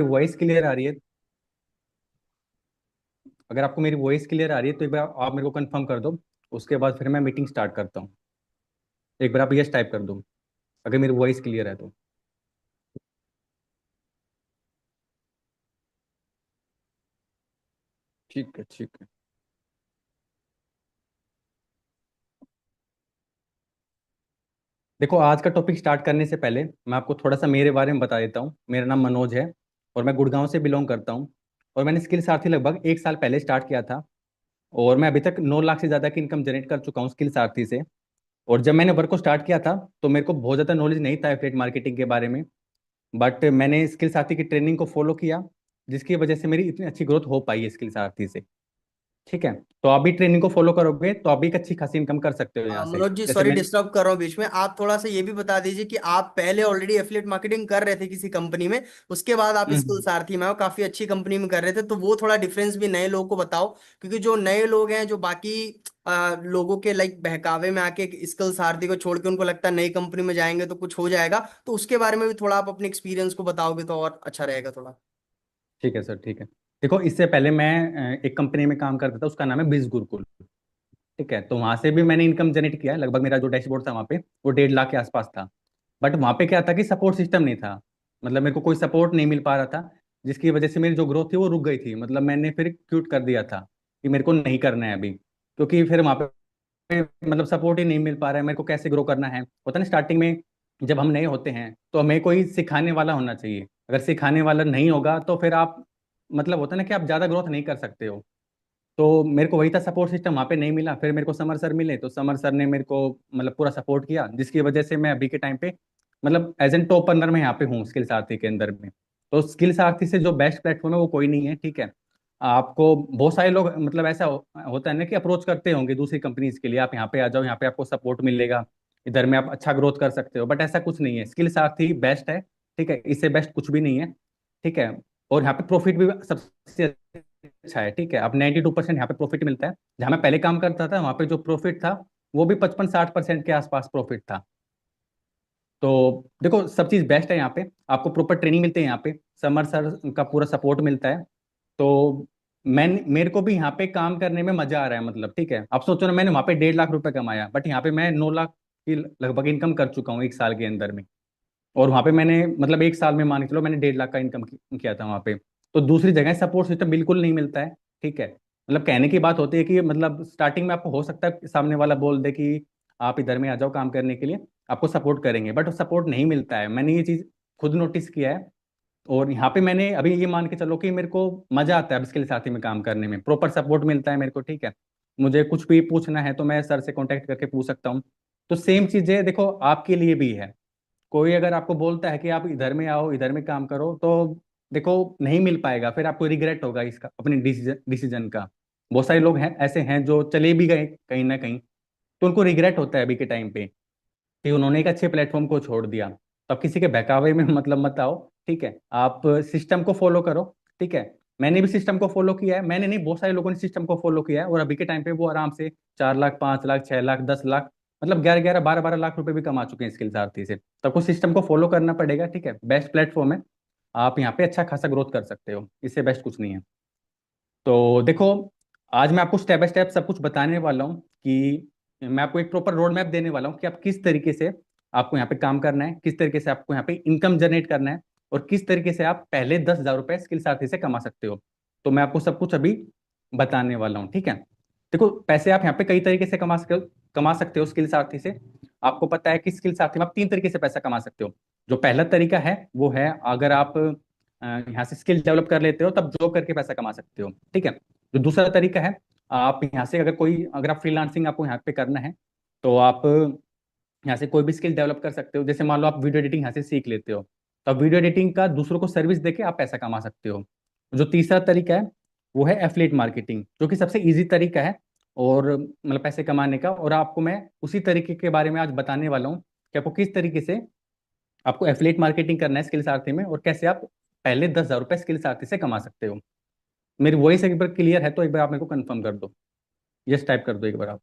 Voice clear आ रही है? अगर आपको मेरी वॉइस क्लियर आ रही है तो एक बार आप मेरे को कंफर्म कर दो। उसके बाद फिर मैं मीटिंग स्टार्ट करता हूँ। एक बार आप यस टाइप कर दो अगर मेरी वॉइस क्लियर है तो। ठीक है, ठीक है। देखो, आज का टॉपिक स्टार्ट करने से पहले मैं आपको थोड़ा सा मेरे बारे में बता देता हूँ। मेरा नाम मनोज है और मैं गुड़गांव से बिलोंग करता हूँ। और मैंने स्किल सारथी लगभग 1 साल पहले स्टार्ट किया था। और मैं अभी तक 9 लाख से ज़्यादा की इनकम जनरेट कर चुका हूँ स्किल सारथी से। और जब मैंने वर्क को स्टार्ट किया था तो मेरे को बहुत ज़्यादा नॉलेज नहीं था एफिलिएट मार्केटिंग के बारे में। बट मैंने स्किल साथी की ट्रेनिंग को फॉलो किया, जिसकी वजह से मेरी इतनी अच्छी ग्रोथ हो पाई है स्किल साथी से। ठीक है। तो आप भी ट्रेनिंग को फॉलो करोगे तो आप भी एक अच्छी खासी इनकम कर सकते हो यहाँ से। मनोज जी, जैसे सॉरी मैं। डिस्टर्ब कर रहा हूँ बीच में। आप थोड़ा सा ये भी बता दीजिए कि आप पहले ऑलरेडी एफिलिएट मार्केटिंग कर रहे थे किसी कंपनी में, उसके बाद आप स्किल हम्म। सारथी में हो, काफी अच्छी कंपनी में कर रहे थे, तो वो थोड़ा डिफरेंस भी नए लोगों को बताओ। क्योंकि जो नए लोग हैं, जो बाकी लोगों के लाइक बहकावे में आके स्किल सारथी को छोड़ के उनको लगता है नई कंपनी में जाएंगे तो कुछ हो जाएगा, तो उसके बारे में भी थोड़ा आप अपने एक्सपीरियंस को बताओगे तो और अच्छा रहेगा थोड़ा। ठीक है सर, ठीक है। देखो, इससे पहले मैं एक कंपनी में काम करता था, उसका नाम है बिज गुरुकुल। ठीक है। तो वहां से भी मैंने इनकम जनरेट किया है। लगभग मेरा जो डैशबोर्ड था वहाँ पे वो 1.5 लाख के आसपास था। बट वहाँ पे क्या था कि सपोर्ट सिस्टम नहीं था। मतलब मेरे को कोई सपोर्ट नहीं मिल पा रहा था, जिसकी वजह से मेरी जो ग्रोथ थी वो रुक गई थी। मतलब मैंने फिर क्यूट कर दिया था कि मेरे को नहीं करना है अभी, क्योंकि फिर वहाँ पे मतलब सपोर्ट ही नहीं मिल पा रहा है। मेरे को कैसे ग्रो करना है, होता है ना स्टार्टिंग में जब हम नए होते हैं तो हमें कोई सिखाने वाला होना चाहिए। अगर सिखाने वाला नहीं होगा तो फिर आप, मतलब होता है ना कि आप ज़्यादा ग्रोथ नहीं कर सकते हो। तो मेरे को वही था, सपोर्ट सिस्टम वहाँ पे नहीं मिला। फिर मेरे को समर सर मिले तो समर सर ने मेरे को मतलब पूरा सपोर्ट किया, जिसकी वजह से मैं अभी के टाइम पे मतलब एज एन टॉप 15 में यहाँ पे हूँ स्किल सारथी के अंदर में। तो स्किल सारथी से जो बेस्ट प्लेटफॉर्म है वो कोई नहीं है। ठीक है। आपको बहुत सारे लोग मतलब ऐसा होता है ना कि अप्रोच करते होंगे दूसरी कंपनीज के लिए, आप यहाँ पे आ जाओ, यहाँ पे आपको सपोर्ट मिलेगा, इधर में आप अच्छा ग्रोथ कर सकते हो। बट ऐसा कुछ नहीं है, स्किल सारथी बेस्ट है। ठीक है, इससे बेस्ट कुछ भी नहीं है। ठीक है। और यहाँ पे प्रॉफिट भी सबसे अच्छा है। ठीक है, अब 92% यहाँ पे प्रॉफिट मिलता है। जहाँ मैं पहले काम करता था वहाँ पे जो प्रॉफिट था वो भी 55-60% के आसपास प्रॉफिट था। तो देखो, सब चीज़ बेस्ट है यहाँ पे। आपको प्रॉपर ट्रेनिंग मिलती है यहाँ पे, समर सर का पूरा सपोर्ट मिलता है। तो मैं मेरे को भी यहाँ पे काम करने में मजा आ रहा है। मतलब ठीक है, आप सोचो ना, मैंने वहाँ पे 1.5 लाख रुपए कमाया, बट यहाँ पे मैं 9 लाख की लगभग इनकम कर चुका हूँ 1 साल के अंदर में। और वहां पे मैंने मतलब 1 साल में मान के चलो मैंने 1.5 लाख का इनकम किया था वहां पे। तो दूसरी जगह सपोर्ट सिस्टम बिल्कुल नहीं मिलता है। ठीक है। मतलब कहने की बात होती है कि मतलब स्टार्टिंग में आपको हो सकता है कि सामने वाला बोल दे कि आप इधर में आ जाओ काम करने के लिए, आपको सपोर्ट करेंगे, बट सपोर्ट नहीं मिलता है। मैंने ये चीज खुद नोटिस किया है। और यहाँ पे मैंने अभी ये मान के चलो कि मेरे को मजा आता है अब इसके साथी में काम करने में, प्रॉपर सपोर्ट मिलता है मेरे को। ठीक है। मुझे कुछ भी पूछना है तो मैं सर से कांटेक्ट करके पूछ सकता हूँ। तो सेम चीजें देखो आपके लिए भी है। कोई अगर आपको बोलता है कि आप इधर में आओ, इधर में काम करो, तो देखो नहीं मिल पाएगा। फिर आपको रिग्रेट होगा इसका, अपने डिसीजन डिसीजन का। बहुत सारे लोग हैं ऐसे हैं जो चले भी गए कहीं ना कहीं, तो उनको रिग्रेट होता है अभी के टाइम पे कि उन्होंने एक अच्छे प्लेटफॉर्म को छोड़ दिया। तो आप किसी के बहकावे में मतलब मत आओ। ठीक है, आप सिस्टम को फॉलो करो। ठीक है। मैंने भी सिस्टम को फॉलो किया है, मैंने नहीं, बहुत सारे लोगों ने सिस्टम को फॉलो किया है और अभी के टाइम पे वो आराम से 4 लाख, 5 लाख, 6 लाख, 10 लाख, मतलब 11-11, 12-12 लाख रुपए भी कमा चुके हैं स्किल्स आरती से। तो आपको सिस्टम को फॉलो करना पड़ेगा। ठीक है, बेस्ट प्लेटफॉर्म है। आप यहाँ पे अच्छा खासा ग्रोथ कर सकते हो, इससे बेस्ट कुछ नहीं है। तो देखो, आज मैं आपको स्टेप बाय स्टेप सब कुछ बताने वाला हूँ कि मैं आपको एक प्रॉपर रोड मैप देने वाला हूँ कि आप किस तरीके से आपको यहाँ पे काम करना है, किस तरीके से आपको यहाँ पे इनकम जनरेट करना है, और किस तरीके से आप पहले 10,000 रुपये स्किल साथी से कमा सकते हो। तो मैं आपको सब कुछ अभी बताने वाला हूँ। ठीक है। देखो, पैसे आप यहाँ पे कई तरीके से कमा सकते हो स्किल साथी से। आपको पता है कि स्किल साथी में आप 3 तरीके से पैसा कमा सकते हो। जो पहला तरीका है वो है, अगर आप यहाँ से स्किल डेवलप कर लेते हो तब जॉब करके पैसा कमा सकते हो। ठीक है। जो दूसरा तरीका है, आप यहाँ से अगर आप फ्रीलांसिंग आपको यहाँ पे करना है तो आप यहाँ से कोई भी स्किल डेवलप कर सकते हो। जैसे मान लो आप वीडियो एडिटिंग यहाँ से सीख लेते हो, तो आप वीडियो एडिटिंग का दूसरों को सर्विस देके आप पैसा कमा सकते हो। जो तीसरा तरीका है वो है एफिलिएट मार्केटिंग, जो कि सबसे इजी तरीका है और मतलब पैसे कमाने का। और आपको मैं उसी तरीके के बारे में आज बताने वाला हूँ कि आपको किस तरीके से आपको एफिलिएट मार्केटिंग करना है स्किल्स आरती में, और कैसे आप पहले 10,000 रुपये स्किल्स आरती से कमा सकते हो। मेरी वॉइस एक बार क्लियर है तो एक बार आप मेरे को कंफर्म कर दो, यस टाइप कर दो एक बार आप।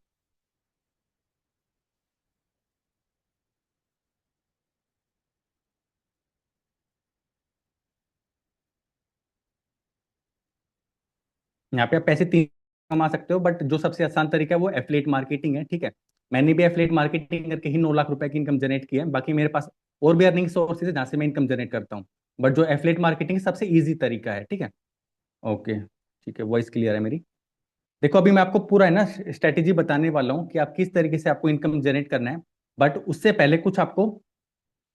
यहाँ पे आप पैसे तीन कमा सकते हो, बट जो सबसे आसान तरीका है वो एफिलिएट मार्केटिंग है, ठीक है। मैंने भी एफिलिएट मार्केटिंग करके ही 9 लाख रुपए की इनकम जनरेट की है। बाकी मेरे पास और भी अर्निंग सोर्सेज है जहाँ से मैं इनकम जनरेट करता हूँ, बट जो एफिलिएट मार्केटिंग सबसे ईजी तरीका है, ठीक है। ओके, ठीक है, वॉइस क्लियर है मेरी। देखो अभी मैं आपको पूरा है ना स्ट्रेटेजी बताने वाला हूँ कि आप किस तरीके से आपको इनकम जनरेट करना है। बट उससे पहले कुछ आपको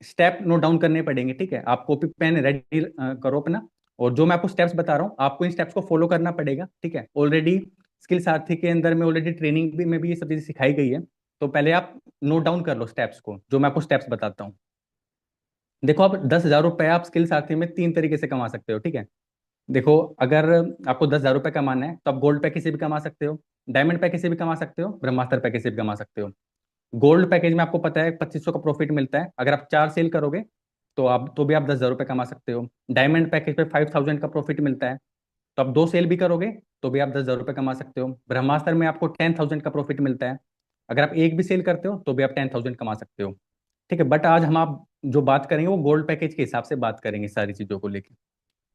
स्टेप नोट डाउन करने पड़ेंगे, ठीक है। आप कॉपी पेन रेडी करो अपना, और जो मैं आपको स्टेप्स बता रहा हूँ आपको इन स्टेप्स को फॉलो करना पड़ेगा, ठीक है। ऑलरेडी स्किल सारथी के अंदर में ऑलरेडी ट्रेनिंग भी में भी ये सब चीजें सिखाई गई है। तो पहले आप नोट डाउन कर लो स्टेप्स को, जो मैं आपको स्टेप्स बताता हूँ। देखो आप 10,000 रुपये आप स्किल सारथी में तीन तरीके से कमा सकते हो, ठीक है। देखो अगर आपको 10,000 रुपये कमाना है तो आप गोल्ड पैकेज से भी कमा सकते हो, डायमंड पैकेज से भी कमा सकते हो, ब्रह्मास्त्र पैकेज से भी कमा सकते हो। गोल्ड पैकेज में आपको पता है 2500 का प्रॉफिट मिलता है, अगर आप 4 सेल करोगे तो आप तो भी आप 10,000 रुपये कमा सकते हो। डायमंड पैकेज पे 5,000 का प्रॉफिट मिलता है, तो आप 2 सेल भी करोगे तो भी आप 10,000 रुपये कमा सकते हो। ब्रह्मास्त्र में आपको 10,000 का प्रॉफिट मिलता है, अगर आप एक भी सेल करते हो तो भी आप 10,000 कमा सकते हो, ठीक है। बट आज हम आप जो बात करेंगे वो गोल्ड पैकेज के हिसाब से बात करेंगे सारी चीज़ों को लेकर।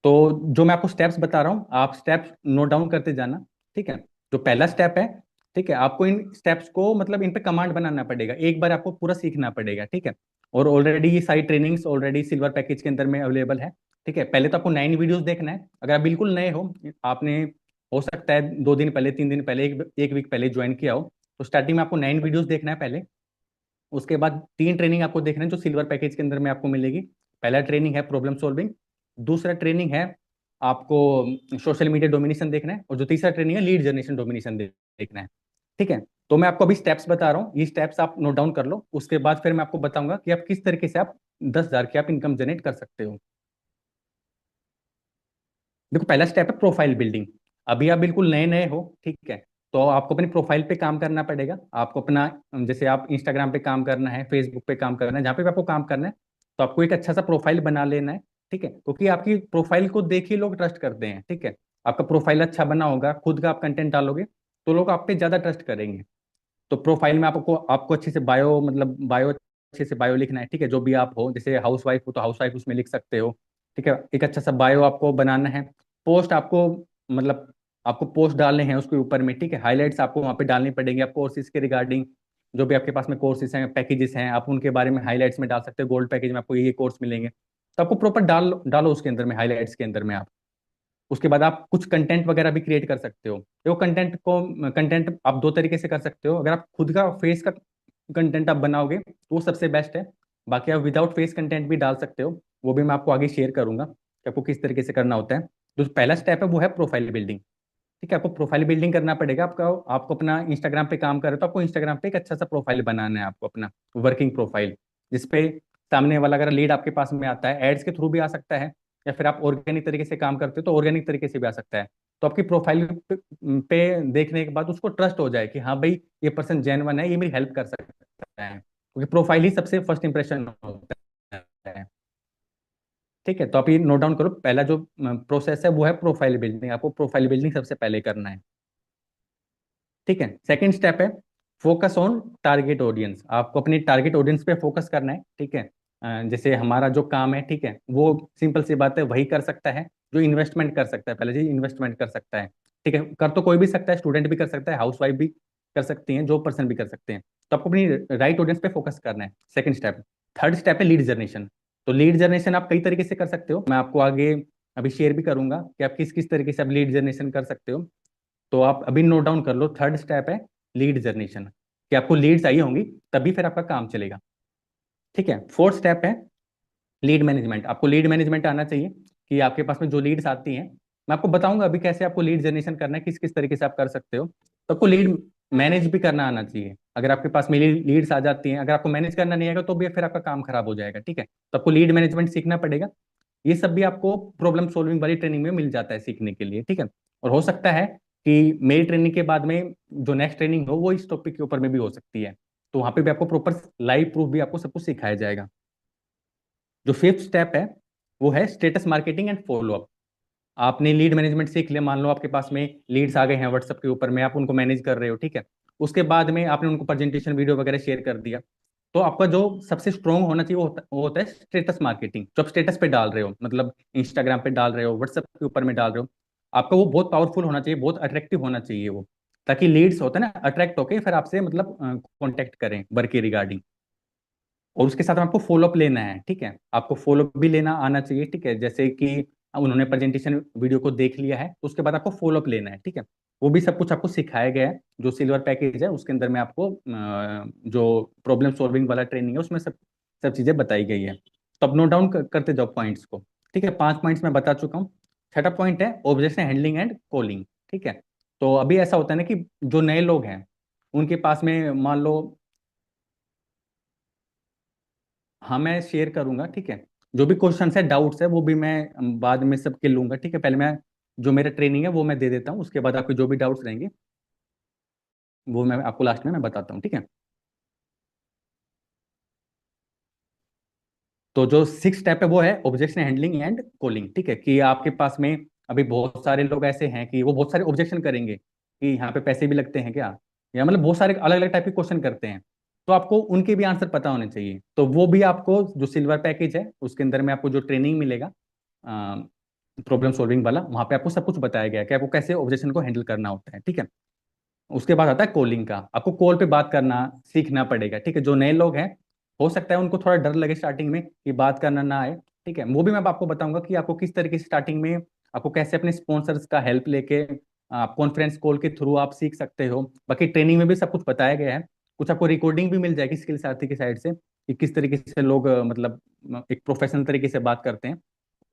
तो जो मैं आपको स्टेप्स बता रहा हूँ आप स्टेप्स नोट डाउन करते जाना, ठीक है। जो पहला स्टेप है, ठीक है, आपको इन स्टेप्स को मतलब इन पे कमांड बनाना पड़ेगा, एक बार आपको पूरा सीखना पड़ेगा, ठीक है। और ऑलरेडी ये सारी ट्रेनिंग्स ऑलरेडी सिल्वर पैकेज के अंदर में अवेलेबल है, ठीक है। पहले तो आपको 9 वीडियोस देखना है, अगर आप बिल्कुल नए हो, आपने हो सकता है 2 दिन पहले 3 दिन पहले एक वीक पहले ज्वाइन किया हो, तो स्टार्टिंग में आपको 9 वीडियोस देखना है पहले। उसके बाद 3 ट्रेनिंग आपको देखना है जो सिल्वर पैकेज के अंदर में आपको मिलेगी। पहला ट्रेनिंग है प्रॉब्लम सॉल्विंग, दूसरा ट्रेनिंग है आपको सोशल मीडिया डोमिनेशन देखना है, और जो तीसरा ट्रेनिंग है लीड जनरेशन डोमिनेशन देखना है, ठीक है। तो मैं आपको अभी स्टेप्स बता रहा हूँ, ये स्टेप्स आप नोट डाउन कर लो, उसके बाद फिर मैं आपको बताऊंगा कि आप किस तरीके से आप 10,000 की आप इनकम जनरेट कर सकते हो। देखो पहला स्टेप है प्रोफाइल बिल्डिंग। अभी आप बिल्कुल नए नए हो, ठीक है, तो आपको अपनी प्रोफाइल पे काम करना पड़ेगा। आपको अपना जैसे आप इंस्टाग्राम पे काम करना है, फेसबुक पे काम करना है, जहाँ पे भी आपको काम करना है, तो आपको एक अच्छा सा प्रोफाइल बना लेना है, ठीक है। क्योंकि आपकी प्रोफाइल को देख ही लोग ट्रस्ट करते हैं, ठीक है। आपका प्रोफाइल अच्छा बना होगा, खुद का आप कंटेंट डालोगे तो लोग आप पे ज्यादा ट्रस्ट करेंगे। तो प्रोफाइल में आपको आपको अच्छे से बायो मतलब बायो अच्छे से बायो लिखना है, ठीक है। जो भी आप हो, जैसे हाउस वाइफ हो तो हाउस वाइफ उसमें लिख सकते हो, ठीक है। एक अच्छा सा बायो आपको बनाना है। पोस्ट आपको मतलब आपको पोस्ट डालने हैं उसके ऊपर में, ठीक है। हाईलाइट्स आपको वहाँ पे डालनी पड़ेंगी, आप कोर्सेज के रिगार्डिंग जो भी आपके पास में कोर्सेज हैं पैकेजेस हैं आप उनके बारे में हाईलाइट्स में डाल सकते हो। गोल्ड पैकेज में आपको ये कोर्स मिलेंगे, तो आपको प्रॉपर डालो उसके अंदर में, हाईलाइट्स के अंदर में आप। उसके बाद आप कुछ कंटेंट वगैरह भी क्रिएट कर सकते हो। देखो कंटेंट आप दो तरीके से कर सकते हो। अगर आप खुद का फेस का कंटेंट आप बनाओगे तो वो सबसे बेस्ट है। बाकी आप विदाउट फेस कंटेंट भी डाल सकते हो, वो भी मैं आपको आगे शेयर करूंगा कि आपको किस तरीके से करना होता है। तो पहला स्टेप है वो है प्रोफाइल बिल्डिंग, ठीक है। आपको प्रोफाइल बिल्डिंग करना पड़ेगा। आपको अपना इंस्टाग्राम पे काम कर रहे हो तो आपको इंस्टाग्राम पे एक अच्छा सा प्रोफाइल बनाना है, आपको अपना वर्किंग प्रोफाइल, जिसपे सामने वाला अगर लीड आपके पास में आता है एड्स के थ्रू भी आ सकता है, या फिर आप ऑर्गेनिक तरीके से काम करते हो तो ऑर्गेनिक तरीके से भी आ सकता है। तो आपकी प्रोफाइल पे देखने के बाद उसको ट्रस्ट हो जाए कि हाँ भाई ये पर्सन जेन्युइन है, ये मेरी हेल्प कर सकता है, क्योंकि प्रोफाइल ही सबसे फर्स्ट इंप्रेशन होता है, ठीक है। तो आप ये नोट डाउन करो, पहला जो प्रोसेस है वो है प्रोफाइल बिल्डिंग। आपको प्रोफाइल बिल्डिंग सबसे पहले करना है, ठीक है। सेकंड स्टेप है फोकस ऑन टारगेट ऑडियंस। आपको अपनी टारगेट ऑडियंस पे फोकस करना है, ठीक है। जैसे हमारा जो काम है, ठीक है, वो सिंपल सी बात है, वही कर सकता है जो इन्वेस्टमेंट कर सकता है, पहले जी इन्वेस्टमेंट कर सकता है, ठीक है। कर तो कोई भी सकता है, स्टूडेंट भी कर सकता है, हाउस वाइफ भी कर सकती हैं, जॉब पर्सन भी कर सकते हैं। तो आपको अपनी राइट ऑडियंस पे फोकस करना है, सेकंड स्टेप। थर्ड स्टेप है लीड जनरेशन। तो लीड जनरेशन आप कई तरीके से कर सकते हो, मैं आपको आगे अभी शेयर भी करूंगा कि आप किस किस तरीके से आप लीड जनरेशन कर सकते हो। तो आप अभी नोट डाउन कर लो, थर्ड स्टेप है लीड जनरेशन, कि आपको लीड्स आई होंगी तभी फिर आपका काम चलेगा, ठीक है। फोर्थ स्टेप है लीड मैनेजमेंट। आपको लीड मैनेजमेंट आना चाहिए कि आपके पास में जो लीड्स आती हैं, मैं आपको बताऊंगा अभी कैसे आपको लीड जनरेशन करना है, किस किस तरीके से आप कर सकते हो। तो आपको लीड मैनेज भी करना आना चाहिए। अगर आपके पास में लीड्स आ जाती हैं, अगर आपको मैनेज करना नहीं आएगा तो भी फिर आपका काम खराब हो जाएगा, ठीक है। तो आपको लीड मैनेजमेंट सीखना पड़ेगा। ये सब भी आपको प्रॉब्लम सॉल्विंग वाली ट्रेनिंग में मिल जाता है सीखने के लिए, ठीक है। और हो सकता है कि मेरी ट्रेनिंग के बाद में जो नेक्स्ट ट्रेनिंग हो वो इस टॉपिक के ऊपर में भी हो सकती है, तो वहां पे भी आपको प्रॉपर लाइव प्रूफ भी आपको सब कुछ सिखाया जाएगा। जो फिफ्थ स्टेप है वो है status marketing and follow up. आपने लीड मैनेजमेंट सीख लिया, मान लो आपके पास में लीड्स आ गए हैं व्हाट्सएप के ऊपर में, आप उनको मैनेज कर रहे हो, ठीक है। उसके बाद में आपने उनको प्रेजेंटेशन वीडियो वगैरह शेयर कर दिया, तो आपका जो सबसे स्ट्रॉन्ग होना चाहिए वो होता है स्टेटस मार्केटिंग। जो आप स्टेटस पे डाल रहे हो, मतलब इंस्टाग्राम पे डाल रहे हो, व्हाट्सएप के ऊपर में डाल रहे हो, आपका वो बहुत पावरफुल होना चाहिए, बहुत अट्रैक्टिव होना चाहिए वो, ताकि लीड्स होते हैं ना अट्रैक्ट होके फिर आपसे मतलब कांटेक्ट करें वर्क के रिगार्डिंग। और उसके साथ में आपको फॉलोअप लेना है, ठीक है, आपको फॉलोअप भी लेना आना चाहिए, ठीक है, जैसे कि उन्होंने प्रेजेंटेशन वीडियो को देख लिया है तो उसके बाद आपको फॉलोअप लेना है, ठीक है। वो भी सब कुछ आपको सिखाया गया है, जो सिल्वर पैकेज है उसके अंदर में आपको जो प्रॉब्लम सॉल्विंग वाला ट्रेनिंग है उसमें सब सब चीजें बताई गई है। तो अब नोट डाउन करते जाओ पॉइंट्स को, ठीक है, 5 पॉइंट्स मैं बता चुका हूँ। छठा पॉइंट है ऑब्जेक्शन हैंडलिंग एंड कॉलिंग, ठीक है। तो अभी ऐसा होता है ना कि जो नए लोग हैं उनके पास में मान लो, हाँ मैं शेयर करूंगा, ठीक है, जो भी क्वेश्चंस है डाउट्स है वो भी मैं बाद में सबके लूंगा, ठीक है। पहले मैं जो मेरा ट्रेनिंग है वो मैं दे देता हूँ, उसके बाद आपके जो भी डाउट्स रहेंगे वो मैं आपको लास्ट में मैं बताता हूँ, ठीक है। तो जो सिक्स स्टेप है वो है ऑब्जेक्शन हैंडलिंग एंड कॉलिंग, ठीक है, कि आपके पास में अभी बहुत सारे लोग ऐसे हैं कि वो बहुत सारे ऑब्जेक्शन करेंगे कि यहाँ पे पैसे भी लगते हैं क्या, या मतलब बहुत सारे अलग अलग टाइप के क्वेश्चन करते हैं। तो आपको उनके भी आंसर पता होने चाहिए, तो वो भी आपको जो सिल्वर पैकेज है उसके अंदर में आपको जो ट्रेनिंग मिलेगा प्रॉब्लम सॉल्विंग वाला, वहां पे आपको सब कुछ बताया गया है कि आपको कैसे ऑब्जेक्शन को हैंडल करना होता है, ठीक है। उसके बाद आता है कॉलिंग का, आपको कॉल पे बात करना सीखना पड़ेगा, ठीक है। जो नए लोग हैं हो सकता है उनको थोड़ा डर लगे स्टार्टिंग में कि बात करना ना आए, ठीक है, वो भी मैं आपको बताऊंगा कि आपको किस तरीके से स्टार्टिंग में आपको कैसे अपने स्पॉन्सर्स का हेल्प लेके आप कॉन्फ्रेंस कॉल के थ्रू आप सीख सकते हो। बाकी ट्रेनिंग में भी सब कुछ बताया गया है, कुछ आपको रिकॉर्डिंग भी मिल जाएगी स्किल साथी की साइड से कि किस तरीके से लोग मतलब एक प्रोफेशनल तरीके से बात करते हैं,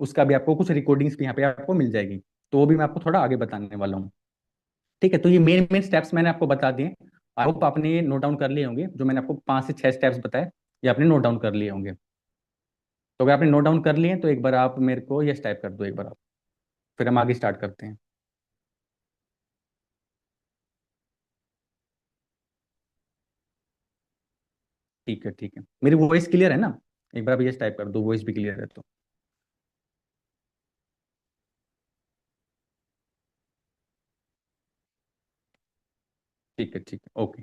उसका भी आपको कुछ रिकॉर्डिंग्स भी यहाँ पे आपको मिल जाएगी। तो वो भी मैं आपको थोड़ा आगे बताने वाला हूँ, ठीक है। तो ये मेन मेन स्टेप्स मैंने आपको बता दिए, आई होप आपने ये नोट डाउन कर लिए होंगे, जो मैंने आपको 5 से 6 स्टेप्स बताए ये आपने नोट डाउन कर लिए होंगे। तो अगर आपने नोट डाउन कर लिए हैं तो एक बार आप मेरे को यस टाइप कर दो एक बार आप, फिर हम आगे स्टार्ट करते हैं। ठीक है ठीक है, मेरी वॉइस क्लियर है ना? एक बार आप यस टाइप कर दो, वॉइस भी क्लियर है तो। ठीक है ओके।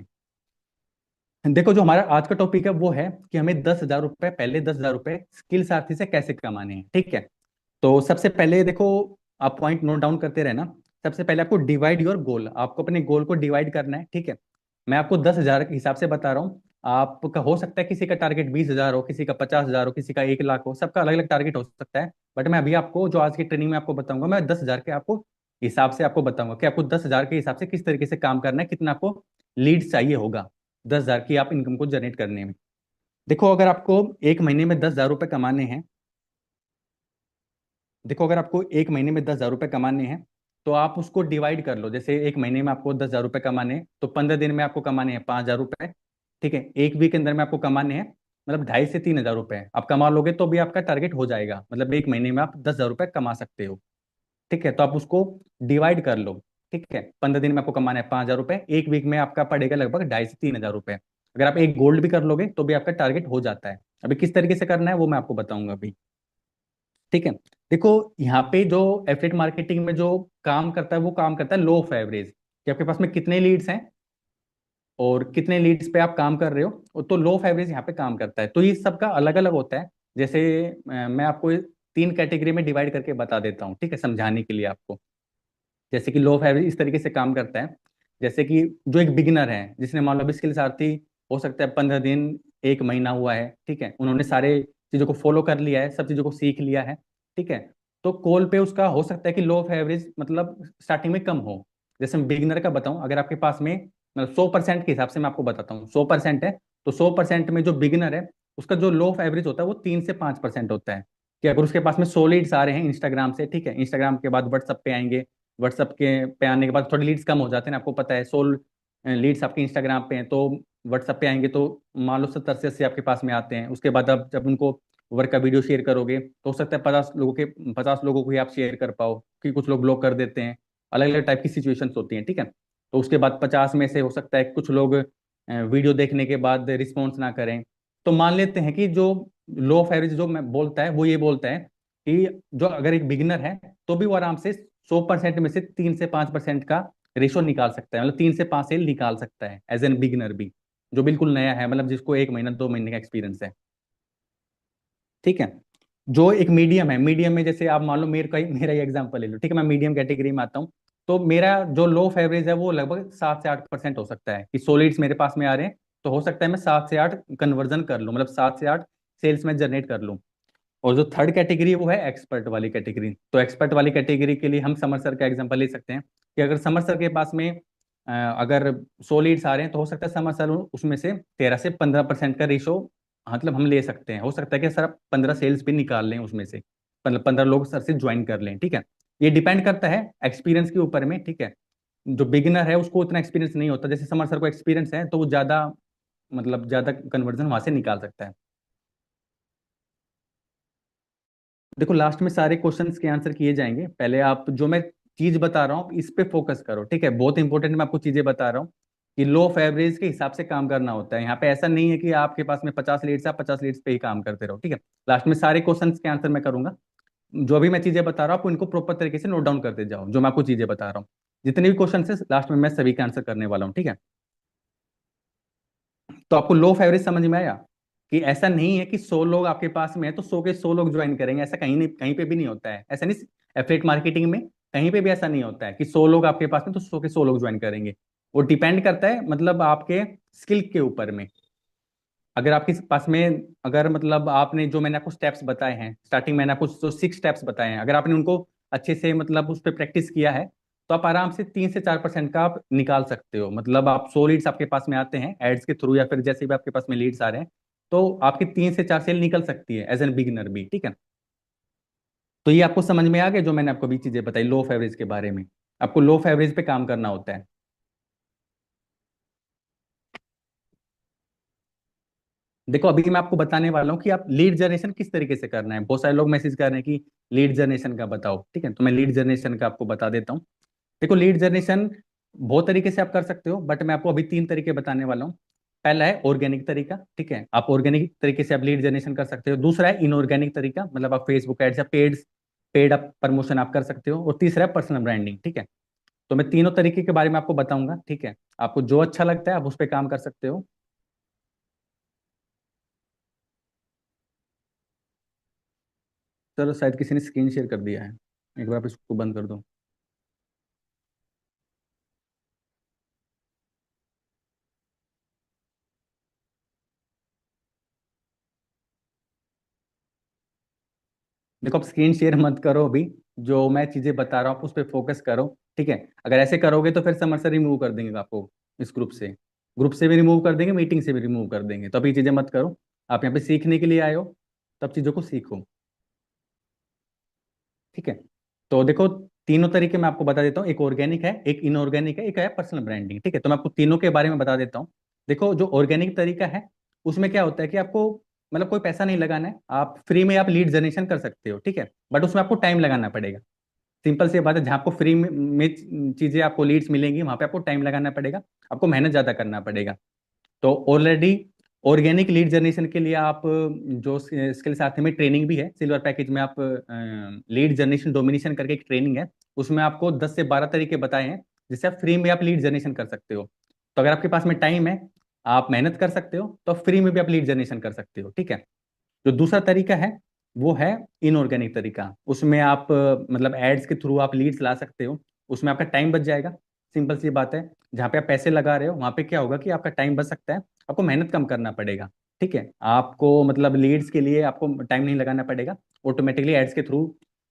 देखो जो हमारा आज का टॉपिक है वो है कि हमें 10,000 रुपए, पहले 10,000 रुपए स्किल साथी से कैसे कमाने हैं, ठीक है। तो सबसे पहले देखो, आप पॉइंट नोट डाउन करते रहना। सबसे पहले आपको डिवाइड योर गोल, आपको अपने गोल को डिवाइड करना है, ठीक है। मैं आपको 10,000 के हिसाब से बता रहा हूँ, आपका हो सकता है किसी का टारगेट 20,000 हो, किसी का 50,000 हो, किसी का 1 लाख हो, सबका अलग अलग टारगेट हो सकता है। बट मैं अभी आपको जो आज की ट्रेनिंग में आपको बताऊंगा, मैं 10,000 के आपको हिसाब से आपको बताऊंगा कि आपको 10,000 के हिसाब से किस तरीके से काम करना है, कितना आपको लीड चाहिए होगा 10,000 की आप इनकम को जनरेट करने में। देखो अगर आपको एक महीने में 10,000 रुपये कमाने हैं, देखो अगर आपको एक महीने में 10,000 रुपये कमाने हैं तो आप उसको डिवाइड कर लो। जैसे एक महीने में आपको 10,000 रुपये कमाने हैं तो 15 दिन में आपको कमाने हैं 5,000 रुपये, ठीक है। एक वीक के अंदर में आपको कमाने हैं मतलब 2,500 से 3,000 रुपये आप कमा लोगे तो भी आपका टारगेट हो जाएगा, मतलब एक महीने में आप 10,000 रुपये कमा सकते हो, ठीक है। तो आप उसको डिवाइड कर लो, ठीक है। 15 दिन में आपको कमाना है 5,000 रुपये, एक वीक में आपका पड़ेगा लगभग 2,500 से 3,000 रुपये। अगर आप एक गोल्ड भी कर लोगे तो भी आपका टारगेट हो जाता है। अभी किस तरीके से करना है वो मैं आपको बताऊंगा अभी, ठीक है। देखो यहाँ पे जो एफिलिएट मार्केटिंग में जो काम करता है वो काम करता है लो ऑफ एवरेज, कि आपके पास में कितने लीड्स हैं और कितने लीड्स पे आप काम कर रहे हो, तो लो ऑफ एवरेज यहाँ पे काम करता है। तो ये सबका अलग अलग होता है। जैसे मैं आपको 3 कैटेगरी में डिवाइड करके बता देता हूँ, ठीक है, समझाने के लिए आपको। जैसे कि लो ऑफ एवरेज इस तरीके से काम करता है, जैसे कि जो एक बिगिनर है जिसने मान लो अभी स्किल सारथी हो सकता है 15 दिन, एक महीना हुआ है, ठीक है, उन्होंने सारे चीजों को फॉलो कर लिया है, सब चीजों को सीख लिया है, ठीक है। तो कॉल पे उसका हो सकता है कि लो ऑफ एवरेज मतलब स्टार्टिंग में कम हो। जैसे मैं बिगिनर का बताऊं, अगर आपके पास में मतलब 100% के हिसाब से मैं आपको बताता हूँ, 100% है तो 100% में जो बिगिनर है उसका जो लो ऑफ एवरेज होता है वो 3 से 5% होता है। कि अगर उसके पास में 100 लीड्स आ रहे हैं इंस्टाग्राम से, ठीक है, इंस्टाग्राम के बाद व्हाट्सअप पे आएंगे, व्हाट्सअप के पे आने के बाद थोड़ी लीड्स कम हो जाते हैं ना, आपको पता है 100 लीड्स आपके इंस्टाग्राम पे हैं तो व्हाट्सअप पे आएंगे तो मान लो 70 से 80 आपके पास में आते हैं। उसके बाद अब जब उनको वर्क का वीडियो शेयर करोगे तो हो सकता है 50 लोगों को ही आप शेयर कर पाओ, कि कुछ लोग ब्लॉक कर देते हैं, अलग अलग टाइप की सिचुएशंस होती हैं, ठीक है। तो उसके बाद 50 में से हो सकता है कुछ लोग वीडियो देखने के बाद रिस्पॉन्स ना करें। तो मान लेते हैं कि जो लो ऑफ एवरेज जो मैं बोलता है वो ये बोलता है कि जो अगर एक बिगिनर है तो भी वो आराम से 100% में से 3 से 5% का रेशो निकाल सकता है, मतलब 3 से 5 सेल निकाल सकता है एज एन बिगिनर भी, जो बिल्कुल नया है, मतलब जिसको 1 महीना 2 महीने का एक्सपीरियंस है, ठीक है। जो एक मीडियम है, मीडियम में जैसे आप मान लो मेरा ही एग्जांपल ले लो, ठीक है, मैं मीडियम कैटेगरी में आता हूँ। तो मेरा जो लो एवरेज है वो लगभग 7 से 8% हो सकता है कि सॉलिड्स मेरे पास में आ रहे हैं। तो हो सकता है मैं 7 से 8 कन्वर्जन कर लूँ, मतलब 7 से 8 सेल्स में जनरेट कर लूँ। और जो थर्ड कैटेगरी है वो है एक्सपर्ट वाली कैटेगरी। तो एक्सपर्ट वाली कैटेगरी के लिए हम समर सर का एग्जांपल ले सकते हैं कि अगर समर सर के पास में अगर 100 लीड्स आ रहे हैं तो हो सकता है समर सर उसमें से 13 से 15% का रेशो मतलब हम ले सकते हैं। हो सकता है कि सर 15 सेल्स भी निकाल लें उसमें से, मतलब 15 लोग सर से ज्वाइन कर लें, ठीक है। ये डिपेंड करता है एक्सपीरियंस के ऊपर में, ठीक है। जो बिगिनर है उसको उतना एक्सपीरियंस नहीं होता, जैसे समर सर को एक्सपीरियंस है तो वो ज्यादा मतलब ज्यादा कन्वर्जन वहां से निकाल सकता है। देखो लास्ट में सारे क्वेश्चंस के आंसर किए जाएंगे, पहले आप जो मैं चीज बता रहा हूँ इस पे फोकस करो, ठीक है। बहुत इंपॉर्टेंट मैं आपको चीजें बता रहा हूँ कि लो ऑफ एवरेज के हिसाब से काम करना होता है। यहाँ पे ऐसा नहीं है कि आपके पास में 50 लीड्स है, आप 50 लीड्स पे ही काम करते रहो, ठीक है। लास्ट में सारे क्वेश्चंस के आंसर मैं करूंगा। जो भी मैं चीजें बता रहा हूँ आप इनको प्रॉपर तरीके से नोट डाउन करते जाओ, जो मैं आपको चीजें बता रहा हूँ। जितने भी क्वेश्चन है लास्ट में मैं सभी का आंसर करने वाला हूँ, ठीक है। तो आपको लो ऑफ एवरेज समझ में आया कि ऐसा नहीं है कि 100 लोग आपके पास में है तो 100 के 100 लोग ज्वाइन करेंगे, ऐसा कहीं नहीं, कहीं पे भी नहीं होता है, ऐसा नहीं। एफिलिएट मार्केटिंग में कहीं पे भी ऐसा नहीं होता है कि 100 लोग आपके पास में तो 100 के 100 लोग ज्वाइन करेंगे। वो डिपेंड करता है मतलब आपके स्किल के ऊपर में। अगर आपके पास में, अगर मतलब आपने जो मैंने आपको स्टेप्स बताए हैं स्टार्टिंग, मैंने आपको जो 6 स्टेप्स बताए हैं, अगर आपने उनको अच्छे से मतलब उस पर प्रैक्टिस किया है तो आप आराम से 3 से 4% का आप निकाल सकते हो। मतलब आप 100 लीड्स आपके पास में आते हैं एड्स के थ्रू या फिर जैसे भी आपके पास में लीड्स आ रहे हैं, तो आपकी 3 से 4 सेल निकल सकती है एज एन बिगिनर भी, ठीक है। तो ये आपको समझ में आ गया जो मैंने आपको भी चीजें बताई लो ऑफ एवरेज के बारे में। आपको लो ऑफ एवरेज पे काम करना होता है। देखो अभी मैं आपको बताने वाला हूँ कि आप लीड जनरेशन किस तरीके से करना है। बहुत सारे लोग मैसेज कर रहे हैं कि लीड जनरेशन का बताओ, ठीक है, तो मैं लीड जनरेशन का आपको बता देता हूँ। देखो लीड जनरेशन बहुत तरीके से आप कर सकते हो, बट मैं आपको अभी 3 तरीके बताने वाला हूँ। पहला है ऑर्गेनिक तरीका, ठीक है, आप ऑर्गेनिक तरीके से आप लीड जनरेशन कर सकते हो। दूसरा है इनऑर्गेनिक तरीका, मतलब आप फेसबुक एड्स या पेड पेड आप प्रमोशन आप कर सकते हो। और तीसरा है पर्सनल ब्रांडिंग, ठीक है। तो मैं तीनों तरीके के बारे में आपको बताऊंगा, ठीक है। आपको जो अच्छा लगता है आप उस पर काम कर सकते हो। चलो शायद किसी ने स्क्रीन शेयर कर दिया है, एक बार आप इसको बंद कर दो। देखो आप स्क्रीन शेयर मत करो अभी, जो मैं चीजें बता रहा हूँ आप उस पर फोकस करो, ठीक है। अगर ऐसे करोगे तो फिर समर से रिमूव कर देंगे आपको इस ग्रुप से भी रिमूव कर देंगे, मीटिंग से भी रिमूव कर देंगे। तो अभी चीजें मत करो, आप यहाँ पे सीखने के लिए आए हो, तब चीजों को सीखो, ठीक है। तो देखो तीनों तरीके मैं आपको बता देता हूँ, एक ऑर्गेनिक है, एक इनऑर्गेनिक है, एक है पर्सनल ब्रांडिंग, ठीक है। तो मैं आपको तीनों के बारे में बता देता हूँ। देखो जो ऑर्गेनिक तरीका है उसमें क्या होता है कि आपको मतलब कोई पैसा नहीं लगाना है, आप फ्री में आप लीड जनरेशन कर सकते हो, ठीक है। बट उसमें आपको टाइम लगाना पड़ेगा। सिंपल सी बात है, जहाँ आपको फ्री में चीजें आपको लीड्स मिलेंगी वहां पे आपको टाइम लगाना पड़ेगा, आपको मेहनत ज्यादा करना पड़ेगा। तो ऑलरेडी ऑर्गेनिक लीड जनरेशन के लिए आप जो स्किल साथ में ट्रेनिंग भी है सिल्वर पैकेज में, आप लीड जनरेशन डोमिनेशन करके एक ट्रेनिंग है, उसमें आपको 10 से 12 तरीके बताए हैं जिससे आप फ्री में आप लीड जनरेशन कर सकते हो। तो अगर आपके पास में टाइम है, आप मेहनत कर सकते हो, तो फ्री में भी आप लीड जनरेशन कर सकते हो, ठीक है। जो दूसरा तरीका है वो है इनऑर्गेनिक तरीका। उसमें आप मतलब एड्स के थ्रू आप लीड्स ला सकते हो, उसमें आपका टाइम बच जाएगा। सिंपल सी बात है, जहाँ पे आप पैसे लगा रहे हो वहां पे क्या होगा कि आपका टाइम बच सकता है, आपको मेहनत कम करना पड़ेगा, ठीक है। आपको मतलब लीड्स के लिए आपको टाइम नहीं लगाना पड़ेगा, ऑटोमेटिकली एड्स के थ्रू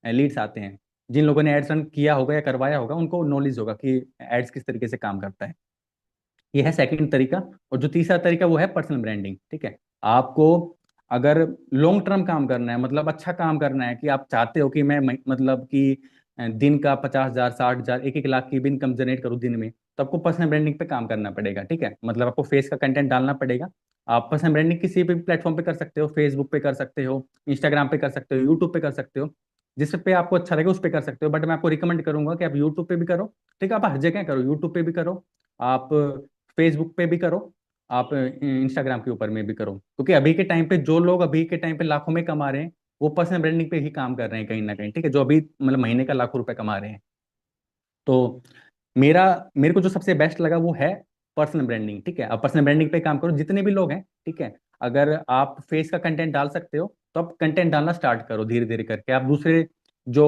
लीड्स आते हैं। जिन लोगों ने एड्स रन किया होगा या करवाया होगा उनको नॉलेज होगा कि एड्स किस तरीके से काम करता है। ये है सेकंड तरीका। और जो तीसरा तरीका वो है पर्सनल ब्रांडिंग, ठीक है। आपको अगर लॉन्ग टर्म काम करना है, मतलब अच्छा काम करना है, कि आप चाहते हो कि मतलब कि दिन का 50,000 60,000 1 1 लाख की भी इनकम जनरेट करूँ दिन में, तो आपको पर्सनल ब्रांडिंग पे काम करना पड़ेगा, ठीक है। मतलब आपको फेस का कंटेंट डालना पड़ेगा। आप पर्सनल ब्रांडिंग किसी भी प्लेटफॉर्म पे कर सकते हो, फेसबुक पे कर सकते हो, इंस्टाग्राम पे कर सकते हो, यूट्यूब पे कर सकते हो, जिस पे आपको अच्छा लगे उस पे कर सकते हो। बट मैं आपको रिकमेंड करूंगा कि आप यूट्यूब पे भी करो, ठीक है। आप हर जगह करो, यूट्यूब पे भी करो, आप फेसबुक पे भी करो, आप इंस्टाग्राम के ऊपर में भी करो, क्योंकि अभी के टाइम पे जो लोग अभी के टाइम पे लाखों में कमा रहे हैं वो पर्सनल ब्रांडिंग पे ही काम कर रहे हैं कहीं ना कहीं, ठीक है, जो अभी मतलब महीने का लाखों रुपए कमा रहे हैं। तो मेरा मेरे को जो सबसे बेस्ट लगा वो है पर्सनल ब्रांडिंग, ठीक है। आप पर्सनल ब्रांडिंग पे काम करो जितने भी लोग हैं, ठीक है। अगर आप फेस का कंटेंट डाल सकते हो तो आप कंटेंट डालना स्टार्ट करो धीरे धीरे करके। आप दूसरे जो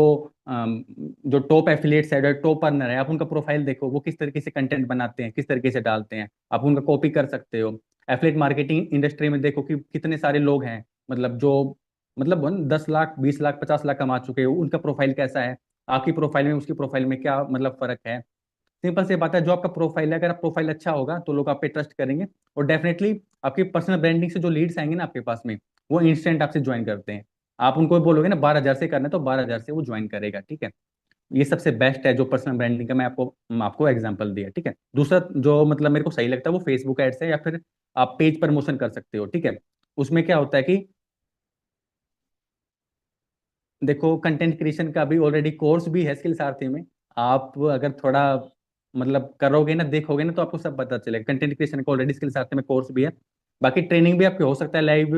जो टॉप एफिलिएट्स है, जो टॉप अर्नर है, आप उनका प्रोफाइल देखो, वो किस तरीके से कंटेंट बनाते हैं, किस तरीके से डालते हैं, आप उनका कॉपी कर सकते हो। एफिलिएट मार्केटिंग इंडस्ट्री में देखो कि कितने सारे लोग हैं, मतलब जो मतलब 10 लाख, 20 लाख, 50 लाख कमा चुके हो, उनका प्रोफाइल कैसा है, आपकी प्रोफाइल में उसकी प्रोफाइल में क्या मतलब फर्क है। सिंपल सी बात है, जो आपका प्रोफाइल है, अगर आप प्रोफाइल अच्छा होगा तो लोग आप पे ट्रस्ट करेंगे, और डेफिनेटली आपकी पर्सनल ब्रांडिंग से जो लीड्स आएंगे ना आपके पास में, वो इंस्टेंट आपसे ज्वाइन करते हैं। आप उनको बोलोगे ना 12,000 से करना है, तो 12,000 से वो ज्वाइन करेगा, ठीक है। ये सबसे बेस्ट है जो पर्सनल ब्रांडिंग का मैं आपको आपको एग्जांपल दिया, ठीक है। दूसरा जो मतलब मेरे को सही लगता है वो फेसबुक एड्स है, या फिर आप पेज प्रमोशन कर सकते हो, ठीक है। उसमें क्या होता है कि देखो, कंटेंट क्रिएशन का भी ऑलरेडी कोर्स भी है स्किल सारथी में। आप अगर थोड़ा मतलब करोगे ना, देखोगे ना, तो आपको सब पता चलेगा। कंटेंट क्रिएशन का ऑलरेडी स्किल सारथी में कोर्स भी है। बाकी ट्रेनिंग भी आपकी हो सकता है, लाइव